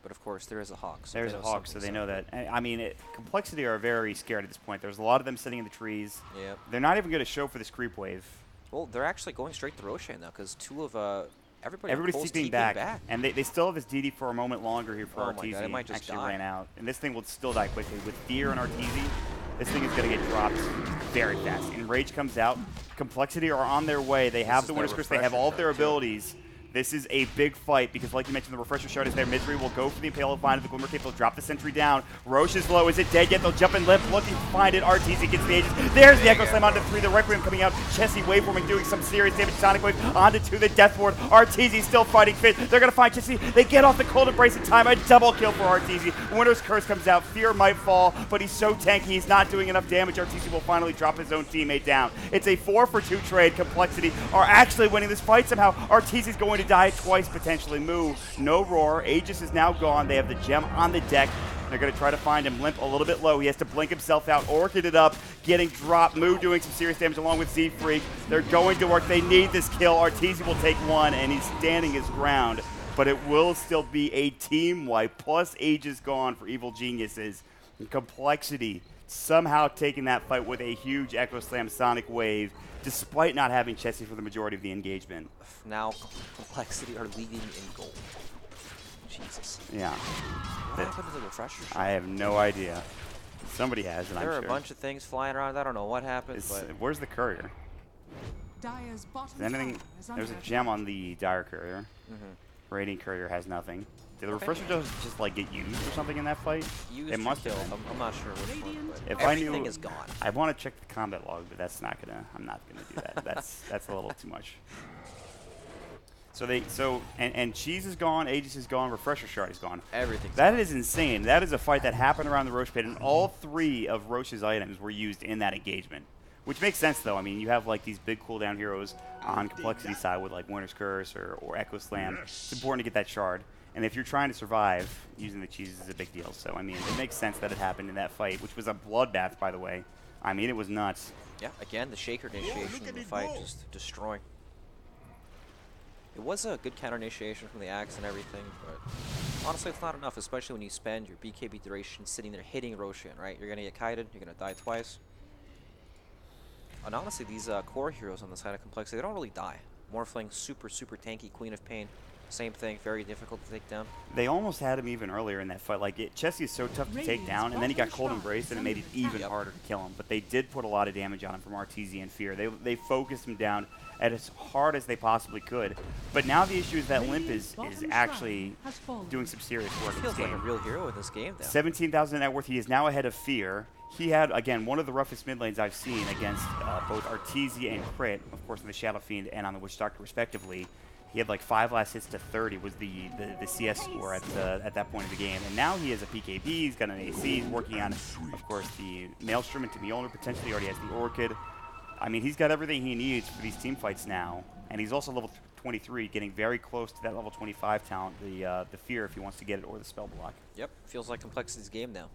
But of course, there is a Hawk. So there's a Hawk, so they know that. I mean, Complexity are very scared at this point. There's a lot of them sitting in the trees. Yep. They're not even going to show for this creep wave. Well, they're actually going straight to Roshan now, because 2 of everybody's keeping back. And they still have this DD for a moment longer here for RTZ. God, it might just actually ran out. And this thing will still die quickly. With Fear and RTZ, this thing is going to get dropped very fast. And Rage comes out. Complexity are on their way. They have the Winter's Curse. They have all of their abilities. This is a big fight because, like you mentioned, the Refresher Shard is there. Misery will go for the Impale of Vine of the Glimmer Cape. They'll drop the Sentry down. Roche is low. Is it dead yet? They'll jump and lift. Looking to find it. RTZ gets the Aegis. There's the Echo Slam onto 3. The Requiem coming out. Chessie waveforming, doing some serious damage. Sonic Wave onto 2. The Death Ward. RTZ still fighting fit. They're going to find Chessie. They get off the Cold Embrace in time. A double kill for RTZ. Winter's Curse comes out. Fear might fall, but he's so tanky. He's not doing enough damage. RTZ will finally drop his own teammate down. It's a 4-for-2 trade. Complexity are actually winning this fight somehow. RTZ's going to die twice, potentially. Moo, no roar. Aegis is now gone. They have the gem on the deck. They're going to try to find him. Limp a little bit low. He has to blink himself out. Orchid it up, getting dropped. Moo doing some serious damage along with Z-Freak. They're going to work. They need this kill. Arteezy will take 1, and he's standing his ground. But it will still be a team wipe, plus Aegis gone for Evil Geniuses. And Complexity somehow taking that fight with a huge Echo Slam Sonic Wave, despite not having Chessie for the majority of the engagement. Now Complexity are leading in gold. Jesus. Yeah. What happened to the Refresher Shard? I have no idea. Somebody has, and I'm sure. There are a bunch of things flying around. I don't know what happened, but where's the courier? There's a gem on the Dire Courier. Radiant Courier has nothing. Did the refresher just like get used or something in that fight? Used It or must have killed. been. I'm not sure which one. But If I everything knew, is gone. I want to check the combat log, but that's not gonna. I'm not gonna do that. That's a little too much. And Cheese is gone, Aegis is gone, Refresher Shard is gone. Everything's That gone. is insane. That is a fight that happened around the Roche pit, and all 3 of Roche's items were used in that engagement. Which makes sense, though. I mean, you have like these big cooldown heroes on Complexity side with like Winter's Curse or Echo Slam. It's important to get that shard. And if you're trying to survive, using the cheese is a big deal. So, I mean, it makes sense that it happened in that fight, which was a bloodbath, by the way. I mean, it was nuts. Yeah, again, the Shaker initiation in the fight just destroying. It was a good counter initiation from the Axe and everything, but honestly, it's not enough, especially when you spend your BKB duration sitting there hitting Roshan, right? You're going to get kited, you're going to die twice. And honestly, these core heroes on the side of Complexity, they don't really die. Morphling, super tanky, Queen of Pain. Same thing, very difficult to take down. They almost had him even earlier in that fight. Like, Chessie is so tough to take down, and then he got cold embraced, and it made it even harder to kill him. But they did put a lot of damage on him from RTZ and Fear. They focused him down at as hard as they possibly could. But now the issue is that Limp is actually doing some serious work in this game. Feels like a real hero in this game, though. 17,000 net worth. He is now ahead of Fear. He had, again, one of the roughest mid lanes I've seen against both Arteezy and Crit, of course, on the Shadow Fiend and on the Witch Doctor, respectively. He had like 5 last hits to 30 was the CS score at that point of the game. And now he has a PKB, he's got an AC, he's working on, of course, the Maelstrom into Mjolnir, potentially already has the Orchid. I mean, he's got everything he needs for these team fights now. And he's also level 23, getting very close to that level 25 talent, the Fear, if he wants to get it, or the Spell Block. Yep, feels like Complexity's game now.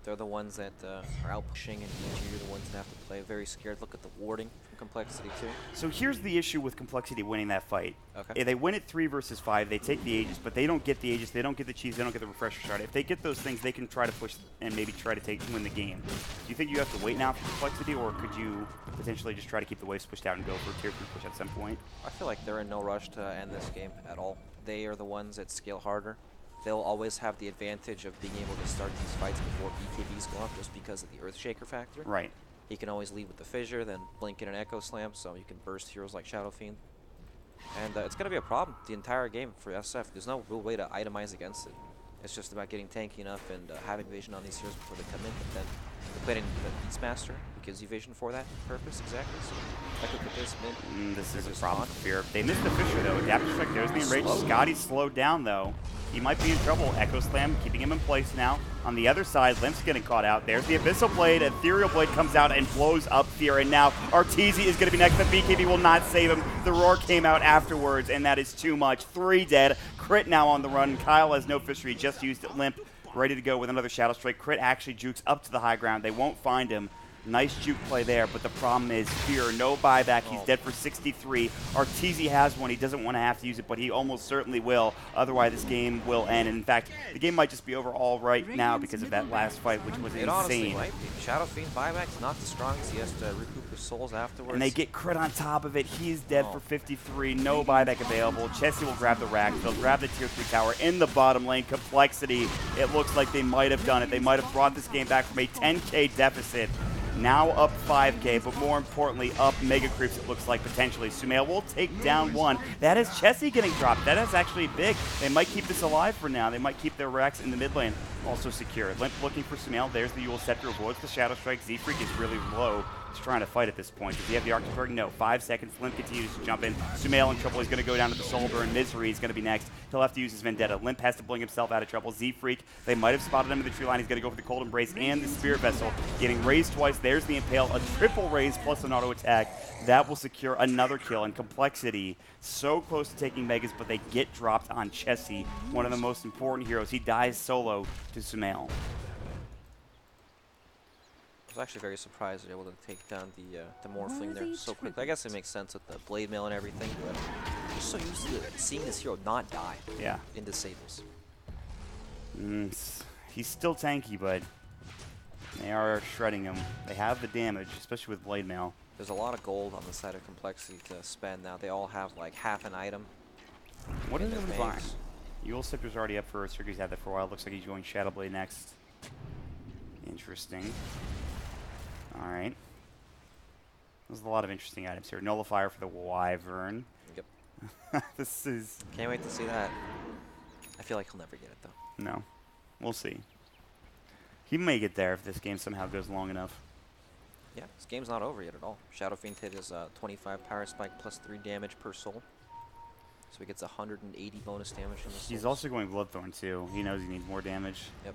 They're the ones that are out pushing, and EG are the ones that have to play. Very scared. Look at the warding from Complexity, too. So here's the issue with Complexity winning that fight. Okay. If they win it 3 versus 5, they take the Aegis, but they don't get the Aegis, they don't get the cheese, they don't get the Refresher Shard. If they get those things, they can try to push and maybe try to win the game. Do you think you have to wait now for Complexity, or could you potentially just try to keep the waves pushed out and go for a tier 3 push at some point? I feel like they're in no rush to end this game at all. They are the ones that scale harder. They'll always have the advantage of being able to start these fights before BKBs go up just because of the Earthshaker factor. Right. He can always lead with the Fissure, then blink in an Echo Slam, so you can burst heroes like Shadow Fiend. And it's going to be a problem the entire game for SF. There's no real way to itemize against it. It's just about getting tanky enough and having vision on these heroes before they come in. But then they put in the Beastmaster, who gives you vision for that purpose, exactly. So that could put this mid. This is a problem for Fear. They missed the Fissure, though. Adaptive Strike, there's the Enrage. Scotty's slowed down, though. He might be in trouble. Echo Slam keeping him in place now. On the other side, Limp's getting caught out. There's the Abyssal Blade. Ethereal Blade comes out and blows up Fear. And now Arteezy is going to be next. The BKB will not save him. The Roar came out afterwards, and that is too much. 3 dead. Crit now on the run. Kyle has no Fissure. He just used it. Limp ready to go with another Shadow Strike. Crit actually jukes up to the high ground. They won't find him. Nice juke play there, but the problem is Fear, no buyback. He's dead for 63. Arteezy has one. He doesn't want to have to use it, but he almost certainly will. Otherwise, this game will end. And in fact, the game might just be over all right now because of that last fight, which was It honestly insane. might be. Shadow Fiend buyback's not the strongest. He has to recoup his souls afterwards. And they get Crit on top of it. He's dead for 53. No buyback available. Chessie will grab the rack. They'll grab the tier 3 tower in the bottom lane. Complexity. It looks like they might have done it. They might have brought this game back from a 10K deficit. Now up 5K, but more importantly, up Mega Creeps, it looks like, potentially. Sumail will take down 1. That is Chessie getting dropped. That is actually big. They might keep this alive for now. They might keep their racks in the mid lane also secure. Limp looking for Sumail. There's the Yule Scepter. Avoids the Shadow Strike. Z-Freak is really low. He's trying to fight at this point. Does he have the Arctic Burden? No. 5 seconds. Limp continues to jump in. Sumail in trouble. He's going to go down to the Soul Burn. Misery is going to be next. He'll have to use his Vendetta. Limp has to bring himself out of trouble. Z-Freak, they might have spotted him in the tree line. He's going to go for the Cold Embrace and the Spirit Vessel. Getting raised twice. There's the Impale. A triple raise plus an auto attack. That will secure another kill. And Complexity, so close to taking Megas, but they get dropped on Chessie, one of the most important heroes. He dies solo to Sumail. I was actually very surprised they're able to take down the Morphling there so quickly. I guess it makes sense with the Blade Mail and everything, but I'm just so used to seeing this hero not die in disables. He's still tanky, but they are shredding him. They have the damage, especially with Blade Mail. There's a lot of gold on the side of Complexity to spend now. They all have like half an item. What is everybody buying? Yule Scepter's already up for Earthshaker. He's had that for a while. Looks like he's going Shadow Blade next. Interesting. Alright. There's a lot of interesting items here. Nullifier for the Wyvern. Yep. This is... Can't wait to see that. I feel like he'll never get it, though. No. We'll see. He may get there if this game somehow goes long enough. Yeah, this game's not over yet at all. Shadow Fiend hit his 25 power spike plus 3 damage per soul. So he gets 180 bonus damage from the souls. He's also going Bloodthorn, too. He knows he needs more damage. Yep.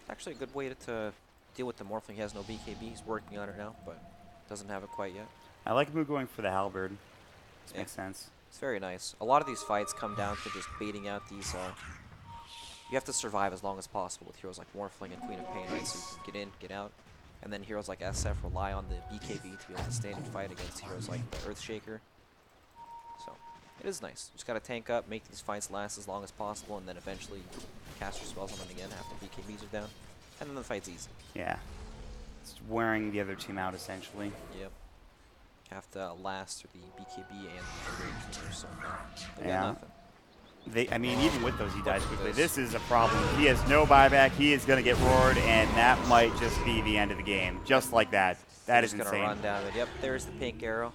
It's actually a good way to deal with the Morphling. He has no BKB. He's working on it now, but doesn't have it quite yet. I like him going for the Halberd. This makes sense. It's very nice. A lot of these fights come down to just baiting out these... you have to survive as long as possible with heroes like Morphling and Queen of Pain, right? So you can get in, get out. And then heroes like SF rely on the BKB to be able to stand and fight against heroes like the Earthshaker. So, it is nice. Just gotta tank up, make these fights last as long as possible, and then eventually cast your spells on them again after BKBs are down. And then the fight's easy. Yeah. It's wearing the other team out, essentially. Yep. Have to last through the BKB and the rage meter, so they Yeah. got nothing. I mean, even with those, he dies quickly. This is a problem. He has no buyback. He is going to get roared, and that might just be the end of the game. Just like that. That is Just insane. gonna run down it. Yep, there's the pink arrow.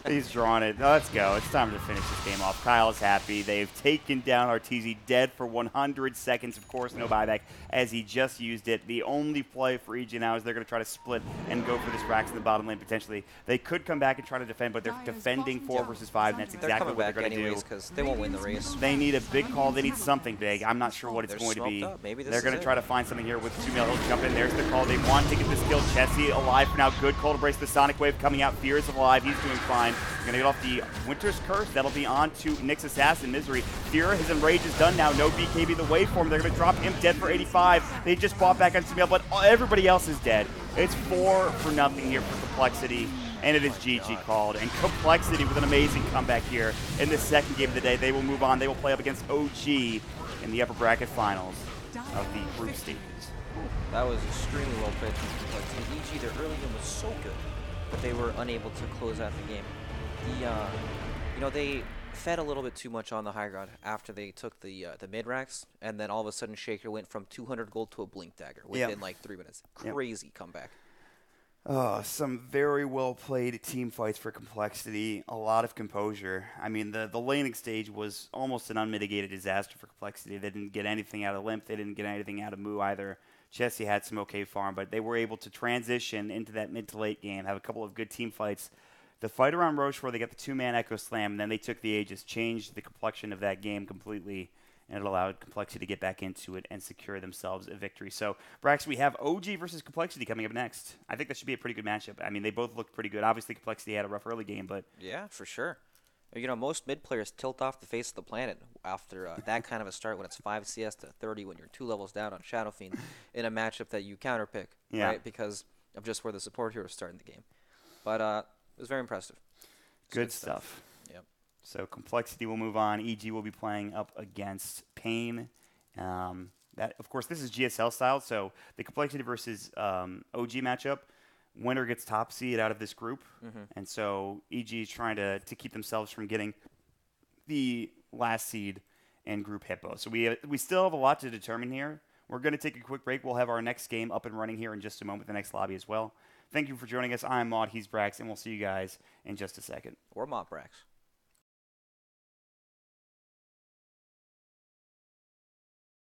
He's drawn it. Let's go. It's time to finish this game off. Kyle is happy. They've taken down Arteezy dead for 100 seconds. Of course, no buyback as he just used it. The only play for EG now is they're going to try to split and go for this Rax in the bottom lane potentially. They could come back and try to defend, but they're defending 4 versus 5, and that's exactly what they're going to do. Because they won't win the race. They need a big call. They need something big. I'm not sure what it's going to be. Maybe They're going to try to find something here with 2 mil. He'll jump in. There's the call. They want to get this kill. Chessie alive for now. Good call to brace the Sonic Wave coming out. Fear is alive. He's doing fine. Going to get off the Winter's Curse. That'll be on to Nyx Assassin. Misery. Fear, his Enrage is done now. No BKB the waveform. They're going to drop him dead for 85. They just bought back on Samuel, but everybody else is dead. It's 4 for nothing here for Complexity. And it is GG called. And Complexity with an amazing comeback here in the second game of the day. They will move on. They will play up against OG in the upper bracket finals of the group stages. That was extremely well played from Complexity. EG, their early game was so good, but they were unable to close out the game. They fed a little bit too much on the high ground after they took the mid racks, and then all of a sudden Shaker went from 200 gold to a Blink Dagger within like 3 minutes. Crazy comeback. Some very well played team fights for Complexity. A lot of composure. I mean, the laning stage was almost an unmitigated disaster for Complexity. They didn't get anything out of Limp. They didn't get anything out of Moo either. Chessie had some okay farm, but they were able to transition into that mid to late game, have a couple of good team fights. The fight around Roche where they got the 2-man Echo Slam, and then they took the Aegis, changed the complexion of that game completely, and it allowed Complexity to get back into it and secure themselves a victory. So, Brax, we have OG versus Complexity coming up next. I think that should be a pretty good matchup. I mean, they both looked pretty good. Obviously, Complexity had a rough early game, but... Yeah, for sure. You know, most mid players tilt off the face of the planet after that kind of a start when it's 5 CS to 30 when you're 2 levels down on Shadow Fiend in a matchup that you counterpick, right? Because of just where the support heroes start in the game. But it was very impressive. Good stuff. Yep. So Complexity will move on. EG will be playing up against Pain. That, of course, this is GSL style, so the Complexity versus OG matchup, winner gets top seed out of this group, and so EG is trying to keep themselves from getting the last seed in Group Hippo. So we still have a lot to determine here. We're going to take a quick break. We'll have our next game up and running here in just a moment, the next lobby as well. Thank you for joining us. I'm Maud, he's Brax, and we'll see you guys in just a second. Or Mott Brax.